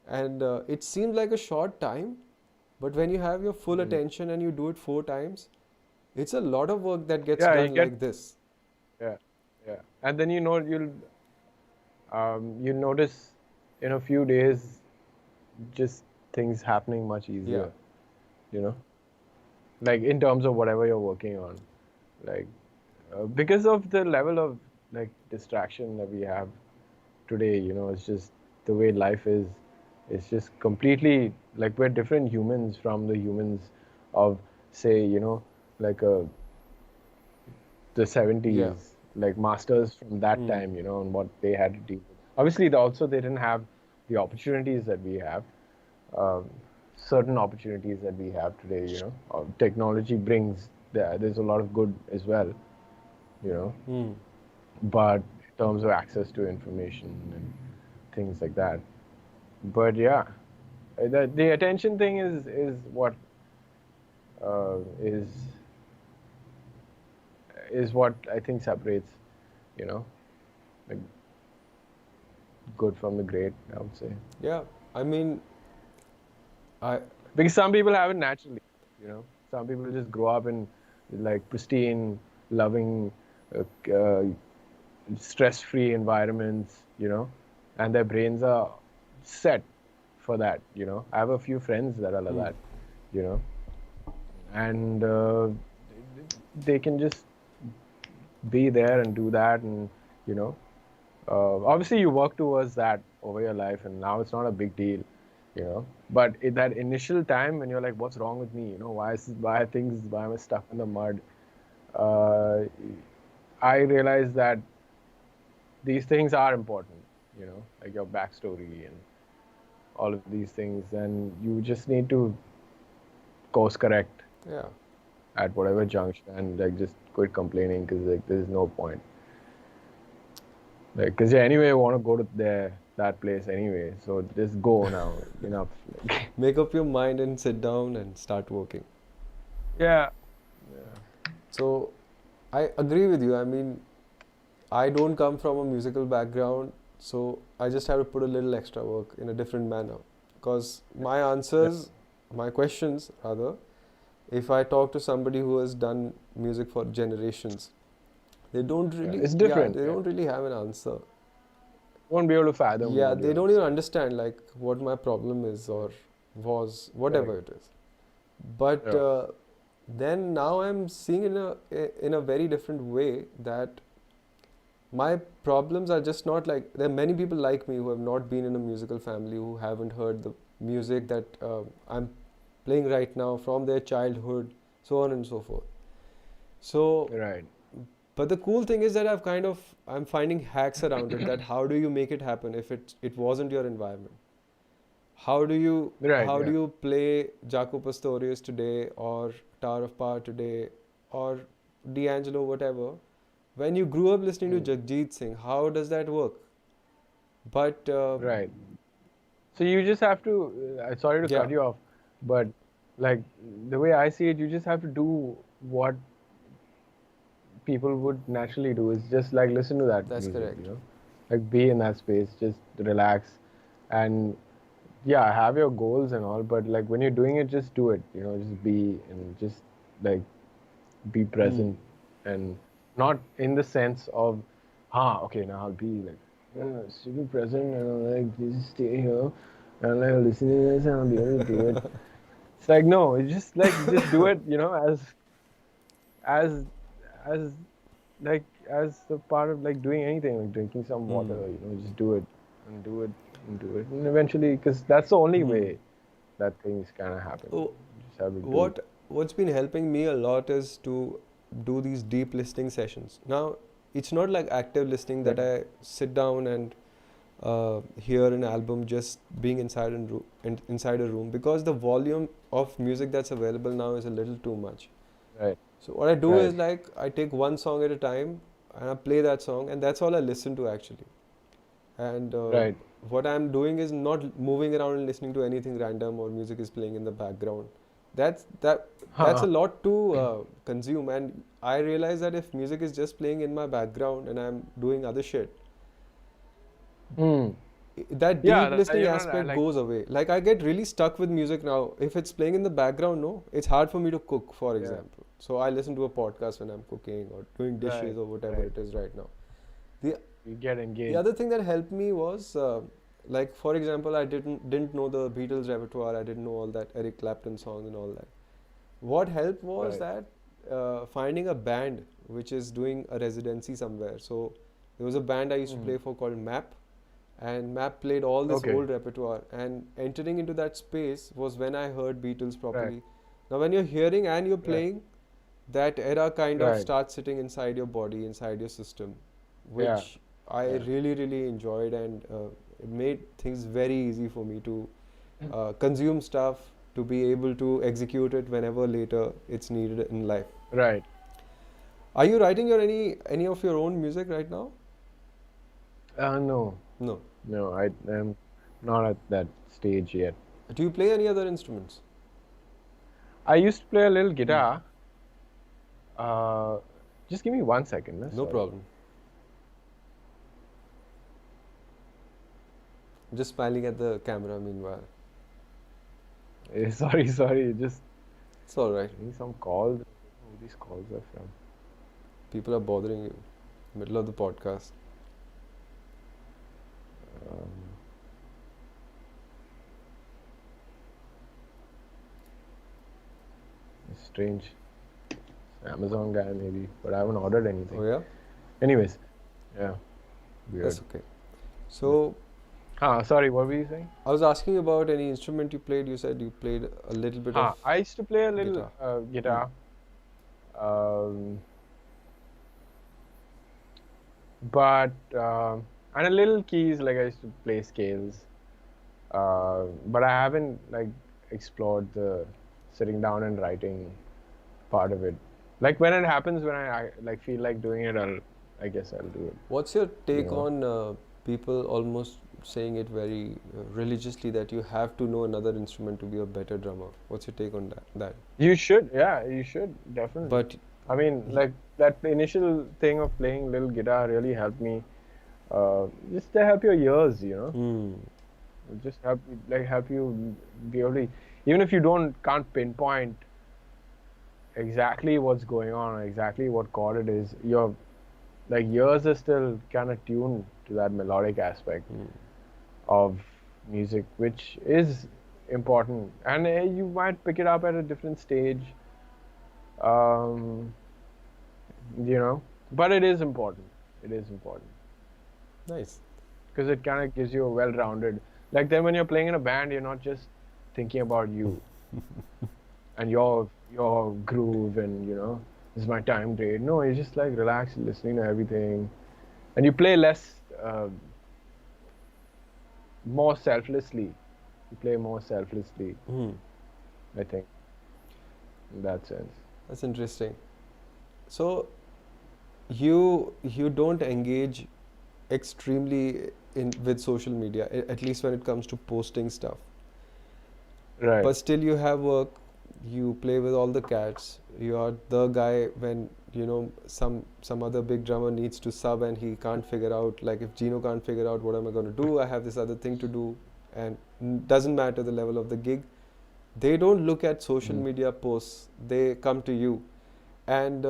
And it seems like a short time, but when you have your full attention and you do it 4 times, it's a lot of work that gets Yeah, you done get- like this. Yeah. Yeah. And then, you know, you'll notice in a few days just things happening much easier. You know, like in terms of whatever you're working on, like because of the level of like distraction that we have today, you know, it's just the way life is. It's just completely like we're different humans from the humans of, say, you know, like the 70s, Yeah. like masters from that time, you know, and what they had to deal with. Obviously, they didn't have the opportunities that we have, certain opportunities that we have today, you know. Technology brings, there's a lot of good as well, you know, but in terms of access to information and things like that. But yeah, the attention thing is what is what I think separates, you know, like good from the great, I would say. Yeah. I mean, Because some people have it naturally, you know. Some people just grow up in like pristine, loving, stress-free environments, you know, and their brains are set for that, you know. I have a few friends that are like that, you know, and they can just be there and do that, and you know, obviously you work towards that over your life, and now it's not a big deal, you know. But in that initial time when you're like, what's wrong with me? You know, why am I stuck in the mud? I realized that these things are important, you know, like your backstory and all of these things, and you just need to course correct at whatever junction and like just quit complaining, because like there's no point. Like, because anyway, you want to go to that place anyway, so just go now. Enough. Like, make up your mind and sit down and start working. Yeah. So I agree with you. I mean, I don't come from a musical background, so I just have to put a little extra work in a different manner. Because my answers, my questions rather, if I talk to somebody who has done music for generations, they don't really. It's different. They don't really have an answer. Won't be able to fathom. Yeah, they don't even understand like what my problem is or was, whatever it is. But then now I'm seeing in a very different way that my problems are just not like, there are many people like me who have not been in a musical family, who haven't heard the music that I'm playing right now from their childhood, so on and so forth. So, but the cool thing is that I'm finding hacks around it, that how do you make it happen if it wasn't your environment? How do you do you play Jaco Pastorius today, or Tower of Power today, or D'Angelo, whatever? When you grew up listening to Jagjit Singh, how does that work? But so you just have to. Sorry to cut you off, but like the way I see it, you just have to do what people would naturally do. Is just like listen to that. That's music, correct. You know? Like be in that space, just relax, and have your goals and all. But like when you're doing it, just do it. You know, just be and just like be present and. Not in the sense of, okay, now I'll be like, super present and I'll like just stay here and like listen to this and I'll be able to do it. It's like, no, it's just like, just do it, you know, as the part of like doing anything, like drinking some water, you know, just do it and do it and do it. And eventually, because that's the only way that things kind of happen. Oh, just have to do what's been helping me a lot is to do these deep listening sessions. Now, it's not like active listening that I sit down and hear an album just being inside a room, because the volume of music that's available now is a little too much. So what I do is like I take one song at a time and I play that song, and that's all I listen to actually. And what I'm doing is not moving around and listening to anything random or music is playing in the background. That's a lot to consume, and I realize that if music is just playing in my background and I'm doing other shit, that deep listening aspect goes away. Like I get really stuck with music now. If it's playing in the background, it's hard for me to cook, for example. So I listen to a podcast when I'm cooking or doing dishes or whatever it is right now. You get engaged. The other thing that helped me was like, for example, I didn't know the Beatles repertoire. I didn't know all that Eric Clapton songs and all that. What helped was that finding a band which is doing a residency somewhere. So there was a band I used to play for called MAP, and MAP played all this old repertoire. And entering into that space was when I heard Beatles properly. Now, when you're hearing and you're playing, that era kind of starts sitting inside your body, inside your system, which I really, really enjoyed, and it made things very easy for me to consume stuff, to be able to execute it whenever later it's needed in life. Are you writing any of your own music right now? No. I am not at that stage yet. Do you play any other instruments? I used to play a little guitar. Just give me 1 second. No problem. Just smiling at the camera meanwhile. Sorry. Just. It's all right. Getting some calls. Who these calls are from? People are bothering you. Middle of the podcast. It's strange. Amazon guy maybe, but I haven't ordered anything. Oh yeah? Anyways, yeah. Weird. That's okay. So, Sorry, what were you saying? I was asking about any instrument you played. You said you played a little bit of I used to play a little guitar. guitar. But and a little keys, like I used to play scales. But I haven't like explored the sitting down and writing part of it. Like when it happens, when I like feel like doing it, I guess I'll do it. What's your take know? on people almost saying it very religiously that you have to know another instrument to be a better drummer? What's your take on that? You should, yeah, you should definitely. But I mean, like that initial thing of playing little guitar really helped me. Just to help your ears, you know. Just help you be able to, even if you can't pinpoint exactly what's going on or exactly what chord it is, your like ears are still kind of tuned to that melodic aspect of music, which is important, and you might pick it up at a different stage, you know, but it is important. Nice. Because it kind of gives you a well-rounded, like then when you're playing in a band, you're not just thinking about you and your groove and, you know, this is my time grade. No, you're just like relaxed, listening to everything, and you play less, more selflessly. You play more selflessly, I think, in that sense. That's interesting. So you don't engage extremely with social media, at least when it comes to posting stuff. Right. But still you have work, you play with all the cats, you are the guy when, you know, some other big drummer needs to sub and he can't figure out, like if Gino can't figure out what am I going to do, I have this other thing to do, and doesn't matter the level of the gig. They don't look at social media posts, they come to you. And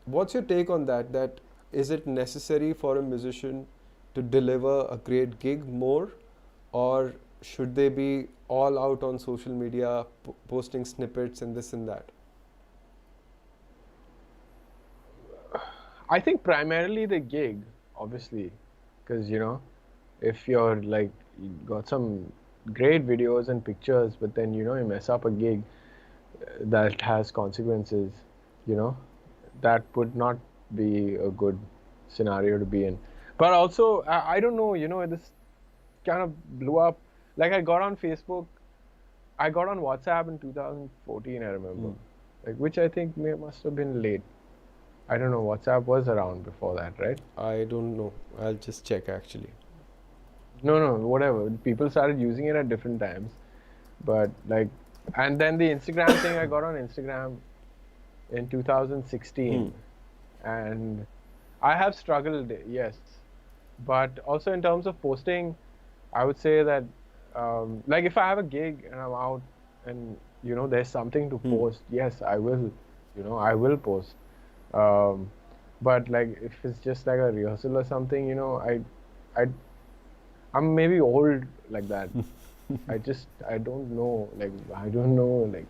what's your take on that? That is it necessary for a musician to deliver a great gig more, or should they be all out on social media posting snippets and this and that? I think primarily the gig, obviously, because, you know, if you're like, you got some great videos and pictures, but then, you know, you mess up a gig that has consequences, you know, that would not be a good scenario to be in. But also, I don't know, you know, this kind of blew up. Like I got on Facebook, I got on WhatsApp in 2014, I remember, like, which I think must have been late. I don't know, WhatsApp was around before that, right? I don't know. I'll just check actually. No, whatever. People started using it at different times. But like, and then the Instagram thing, I got on Instagram in 2016. And I have struggled, yes. But also in terms of posting, I would say that, like if I have a gig and I'm out and, you know, there's something to post, yes, I will, you know, I will post. But like if it's just like a rehearsal or something, you know, I'm maybe old like that. I don't know, like,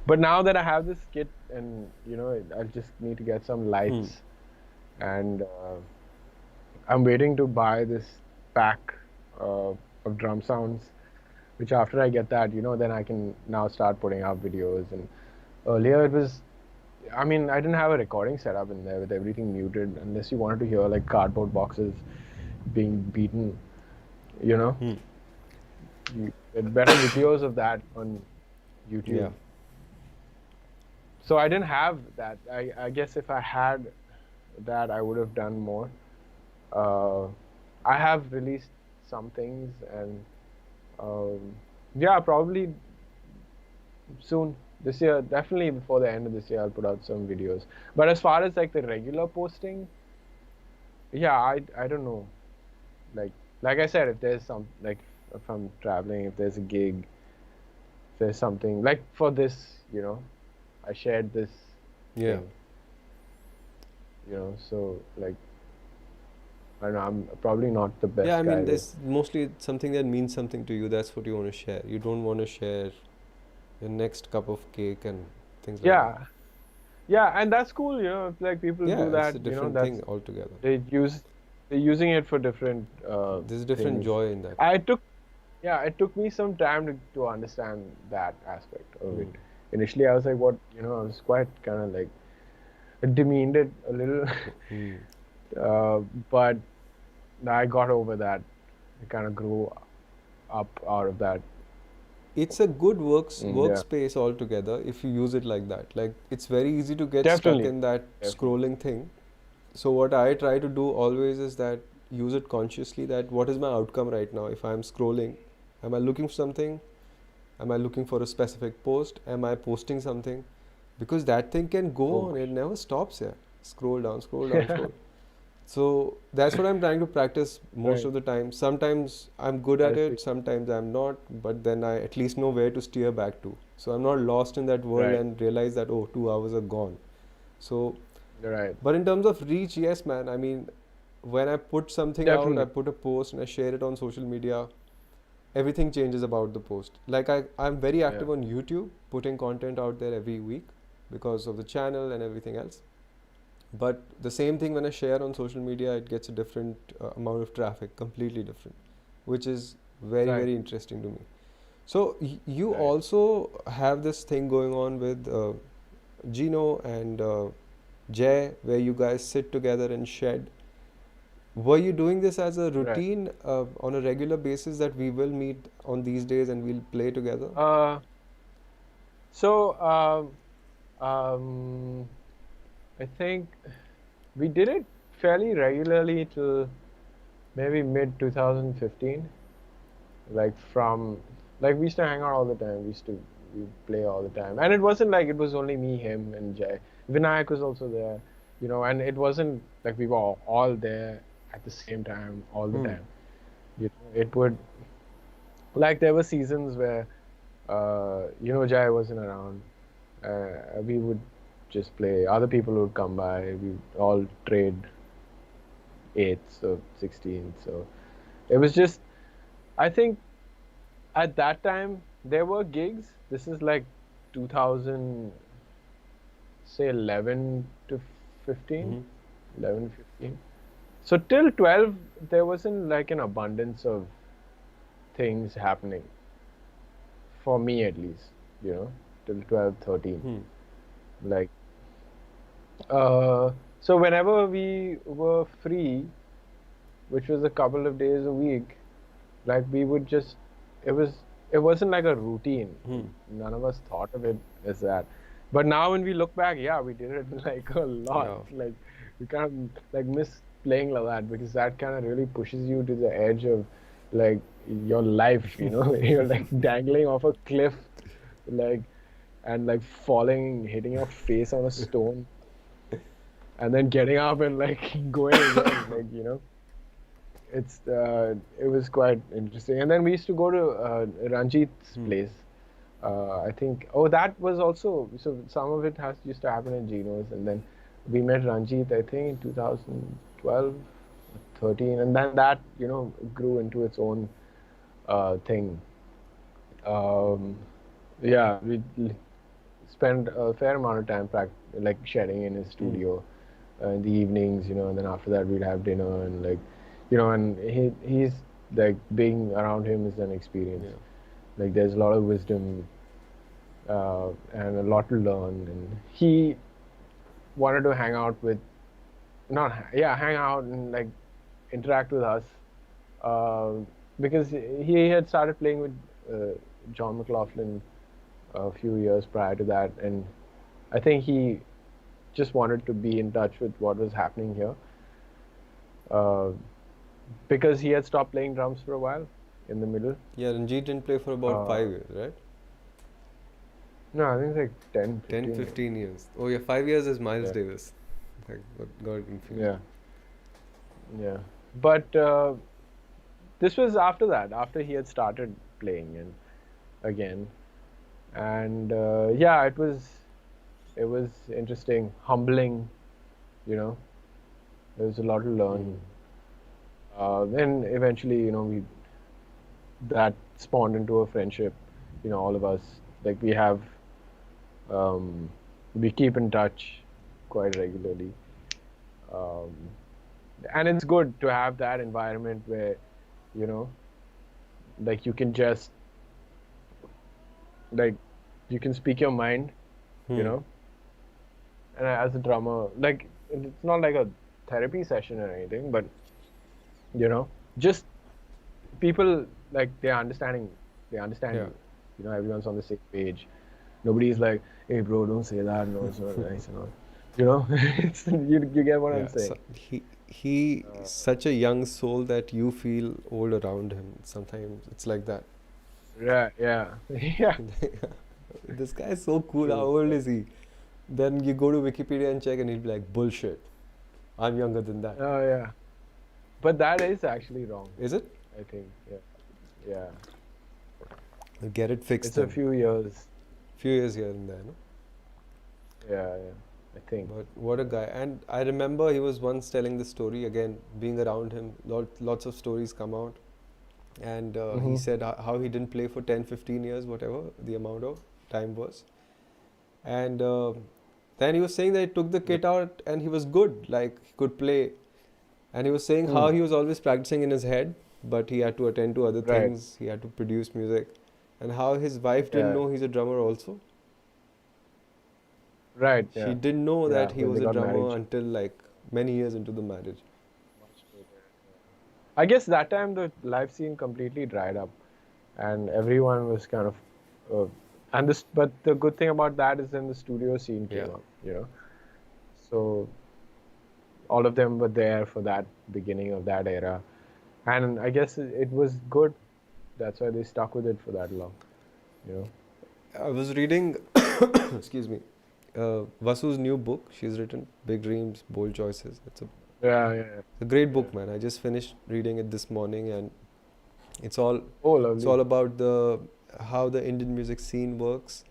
but now that I have this kit and, you know, I just need to get some lights and I'm waiting to buy this pack of drum sounds, which after I get that, you know, then I can now start putting out videos. And earlier it was, I mean, I didn't have a recording setup in there with everything muted, unless you wanted to hear like cardboard boxes being beaten, you know. You get better videos of that on YouTube. Yeah. So I didn't have that. I guess if I had that, I would have done more. I have released some things, and yeah, probably soon. This year, definitely before the end of this year, I'll put out some videos. But as far as like the regular posting, yeah, I don't know. Like I said, if there's some, like if I'm traveling, if there's a gig, if there's something like for this, you know, I shared this thing, you know, so like, I don't know, I'm probably not the best guy. Yeah, I mean, there's mostly something that means something to you. That's what you want to share. You don't want to share your next cup of cake and things like that. Yeah, and that's cool, you know, if like people do that, it's a different you know, thing altogether. they use, using it for different There's different things. joy in that. It took me some time to understand that aspect of it. Initially, I was like, what, I was quite kind of like, demeaned it a little. But I got over that. I kind of grew up out of that. It's a good workspace altogether if you use it like that. Like, it's very easy to get Definitely. stuck in that scrolling thing. So what I try to do always is that use it consciously, that what is my outcome right now if I'm scrolling. Am I looking for something? Am I looking for a specific post? Am I posting something? Because that thing can go on, it never stops here. Scroll down, scroll down, scroll. So that's what I'm trying to practice most of the time. Sometimes I'm good at it, sometimes I'm not, but then I at least know where to steer back to. So I'm not lost in that world and realize that, oh, 2 hours are gone. So, but in terms of reach, yes, man. I mean, when I put something out, I put a post and I share it on social media, everything changes about the post. Like I'm very active on YouTube, putting content out there every week because of the channel and everything else. But the same thing when I share on social media, it gets a different amount of traffic, completely different, which is very, very interesting to me. So you also have this thing going on with Gino and Jay, where you guys sit together and shed. Were you doing this as a routine on a regular basis, that we will meet on these days and we'll play together? I think we did it fairly regularly till maybe mid 2015. Like we used to hang out all the time. We play all the time, and it wasn't like it was only me, him, and Jay. Vinayak was also there, and it wasn't like we were all there at the same time all the time. It would, like, there were seasons where Jay wasn't around. We would just play. Other people would come by. We all trade 8s or 16s. So it was just, I think at that time there were gigs. This is like 2000, say 11 to 15, 11 to 15. So till 12, there wasn't like an abundance of things happening. For me at least, till 12, 13. Like, so whenever we were free, which was a couple of days a week, like we would just, it wasn't like a routine. None of us thought of it as that. But now when we look back, we did it like a lot. Like, we kind of like miss playing like that, because that kind of really pushes you to the edge of like your life, you're like dangling off a cliff, like, and like falling, hitting your face on a stone, and then getting up and like going again, like, it was quite interesting. And then we used to go to Ranjeet's place. I think, that was also, so some of it used to happen in Gino's, and then we met Ranjeet, I think, in 2012, 13, and then that, grew into its own thing. We spent a fair amount of time like shedding in his studio in the evenings, and then after that we'd have dinner, and like, and he's like, being around him is an experience. Like, there's a lot of wisdom and a lot to learn, and he wanted to hang out and like interact with us, because he had started playing with John McLaughlin a few years prior to that, and I think he just wanted to be in touch with what was happening here, because he had stopped playing drums for a while in the middle. Yeah, Ranjeet didn't play for about 5 years, right? No, I think it's like 10, 15 years. Oh yeah, 5 years is Miles Davis. Like, got confused. Yeah. But this was after that, after he had started playing and again, and it was interesting, humbling, There was a lot to learn. Then eventually, that spawned into a friendship, all of us. Like, we keep in touch quite regularly. And it's good to have that environment where, you know, like you can just, like, you can speak your mind, you know. And as a drummer, like, it's not like a therapy session or anything, but, you know, just people, like, they understand you. You know, everyone's on the same page. Nobody's like, hey bro, don't say that, no, it's not nice and all. You know, you get what I'm saying. So he such a young soul that you feel old around him. Sometimes it's like that. Yeah, yeah. Yeah. This guy is so cool. True. How old is he? Then you go to Wikipedia and check, and he'll be like, bullshit. I'm younger than that. Oh yeah. But that is actually wrong. Is it? I think. Yeah. Yeah. We'll get it fixed. It's a few years. Few years here and there, no? Yeah, yeah. I think. But what a guy. And I remember he was once telling the story, again, being around him, lots of stories come out. And he said how he didn't play for 10, 15 years, whatever the amount of time was. And then he was saying that he took the kit out and he was good, like he could play. And he was saying how he was always practicing in his head, but he had to attend to other things. He had to produce music. And how his wife didn't know he's a drummer also. Right. She didn't know that he was a drummer until like many years into the marriage. I guess that time the live scene completely dried up, and everyone was kind of, but the good thing about that is then the studio scene came up, you know. So all of them were there for that beginning of that era, and I guess it was good. That's why they stuck with it for that long, you know. I was reading, excuse me, Vasu's new book. She's written Big Dreams, Bold Choices. It's a great book, man. I just finished reading it this morning, and it's all about how the Indian music scene works,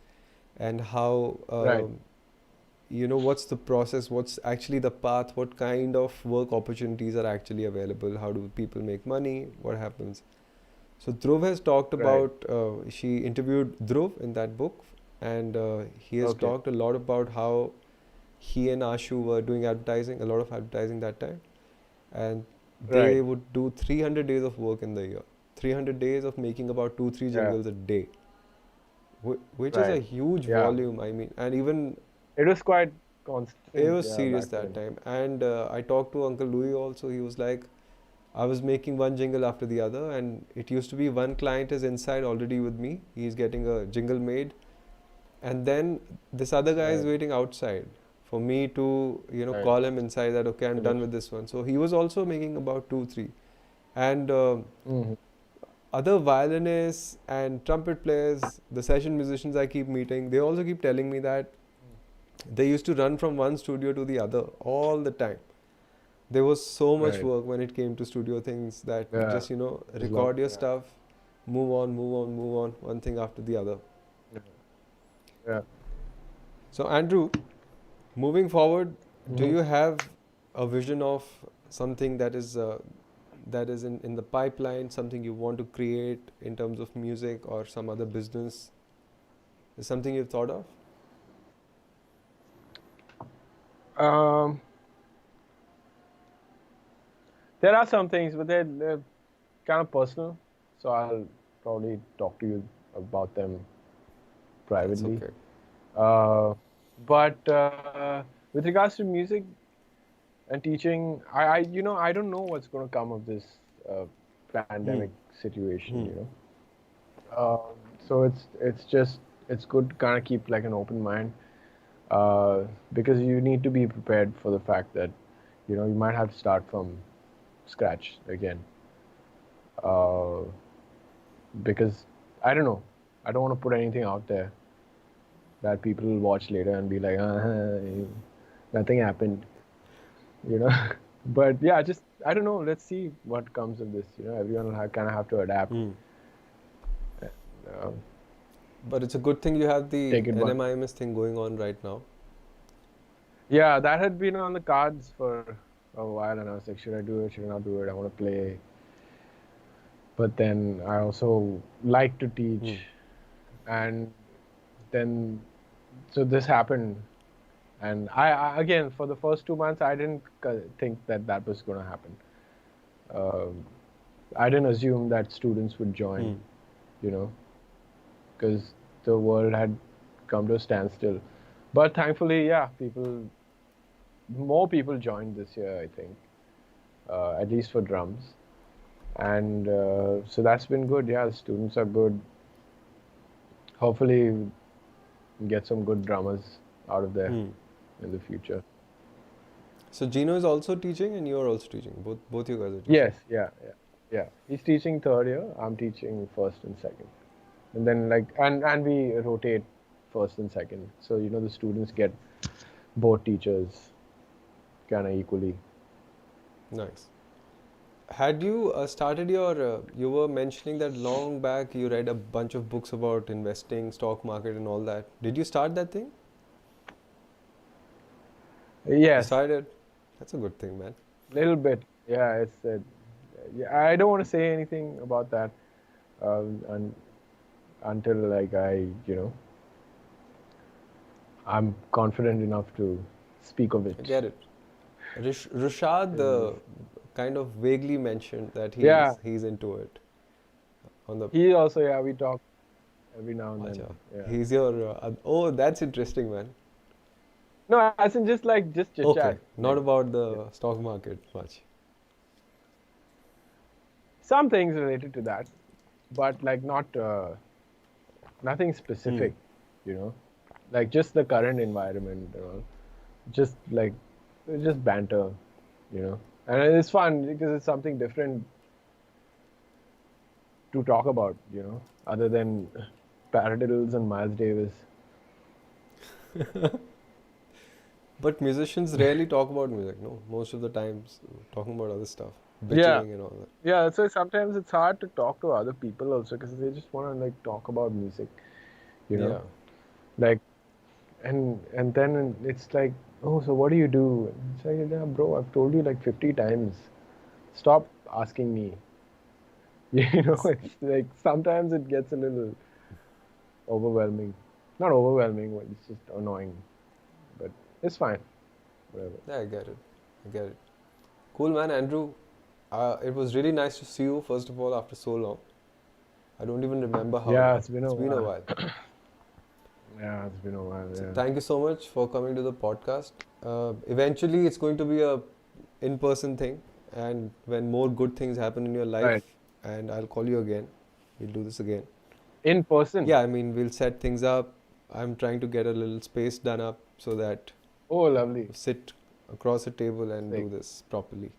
and how you know, what's the process, what's actually the path, what kind of work opportunities are actually available, how do people make money, what happens. So Dhruv has talked about, she interviewed Dhruv in that book, and he has talked a lot about how he and Ashu were doing advertising, a lot of advertising that time. And they would do 300 days of work in the year. 300 days of making about 2-3 jingles a day. Which is a huge volume, I mean. And even... It was quite constant. It was serious that time. And I talked to Uncle Louis also. He was like, I was making one jingle after the other. And it used to be one client is inside already with me. He's getting a jingle made. And then this other guy is waiting outside for me to, you know, call him inside that, okay, I'm done with this one. So he was also making about 2-3. And other violinists and trumpet players, the session musicians I keep meeting, they also keep telling me that they used to run from one studio to the other all the time. There was so much work when it came to studio things that just, you know, record your stuff, move on, one thing after the other. So Andrew, moving forward, do you have a vision of something that is in the pipeline, something you want to create in terms of music or some other business? Is something you've thought of? There are some things, but they're kind of personal, so I'll probably talk to you about them privately. That's okay. But with regards to music and teaching, I don't know what's going to come of this pandemic situation, you know. So it's good to kind of keep like an open mind, because you need to be prepared for the fact that, you know, you might have to start from scratch again. Because I don't know, I don't want to put anything out there that people will watch later and be like, nothing happened, you know. But yeah, just, I don't know, let's see what comes of this, you know. Everyone will kind of have to adapt. But it's a good thing you have the NMIMS thing going on right now. Yeah, that had been on the cards for a while, and I was like, should I do it, should I not do it? I want to play. But then I also like to teach. And then, so this happened, And again, for the first 2 months, I didn't think that was going to happen. I didn't assume that students would join, you know, because the world had come to a standstill. But thankfully, yeah, more people joined this year, I think, at least for drums. And so that's been good. Yeah, the students are good. Hopefully, get some good drummers out of there in the future. So Gino is also teaching and you're also teaching. Both you guys are teaching. Yes, yeah. He's teaching third year. I'm teaching first and second. And then and we rotate first and second. So, you know, the students get both teachers kind of equally. Nice. Had you started your, you were mentioning that long back you read a bunch of books about investing, stock market and all that. Did you start that thing? Yes. You started? That's a good thing, man. Little bit. Yeah, I don't want to say anything about that until like I'm confident enough to speak of it. I get it. Rushad kind of vaguely mentioned that he's into it. He also, we talk every now and then. Yeah. He's your that's interesting, man. No, as in just chit chat. Not about the stock market much. Some things related to that, but like not nothing specific, you know, like just the current environment and all. Just banter, you know, and it's fun because it's something different to talk about, you know, other than paradiddles and Miles Davis. But musicians rarely talk about music, no? Most of the times talking about other stuff, bitching and all that. Yeah, so sometimes it's hard to talk to other people also because they just want to like talk about music, you know, like, and then it's like, oh, so what do you do? It's like, yeah, bro, I've told you like 50 times. Stop asking me. You know, it's like sometimes it gets a little overwhelming. Not overwhelming, but it's just annoying. But it's fine. Whatever. Yeah, I get it. Cool, man. Andrew, it was really nice to see you, first of all, after so long. I don't even remember how long. Yeah, it's been a while. Yeah, it's been a while. So thank you so much for coming to the podcast. Eventually, it's going to be a in-person thing. And when more good things happen in your life, and I'll call you again. We'll do this again. In person? Yeah, I mean, we'll set things up. I'm trying to get a little space done up so that lovely. Sit across a table and do this properly.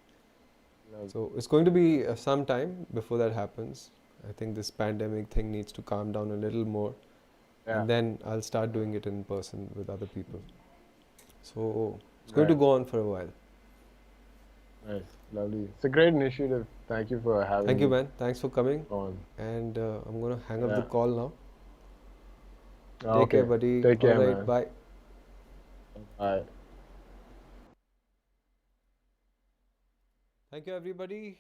Lovely. So it's going to be some time before that happens. I think this pandemic thing needs to calm down a little more. Yeah. And then I'll start doing it in person with other people. So it's going to go on for a while. Nice. Lovely. It's a great initiative. Thank you for having me. Thank you, man. Thanks for coming. And I'm going to hang up the call now. Take care, buddy. Take care, man. Bye. Bye. Thank you, everybody.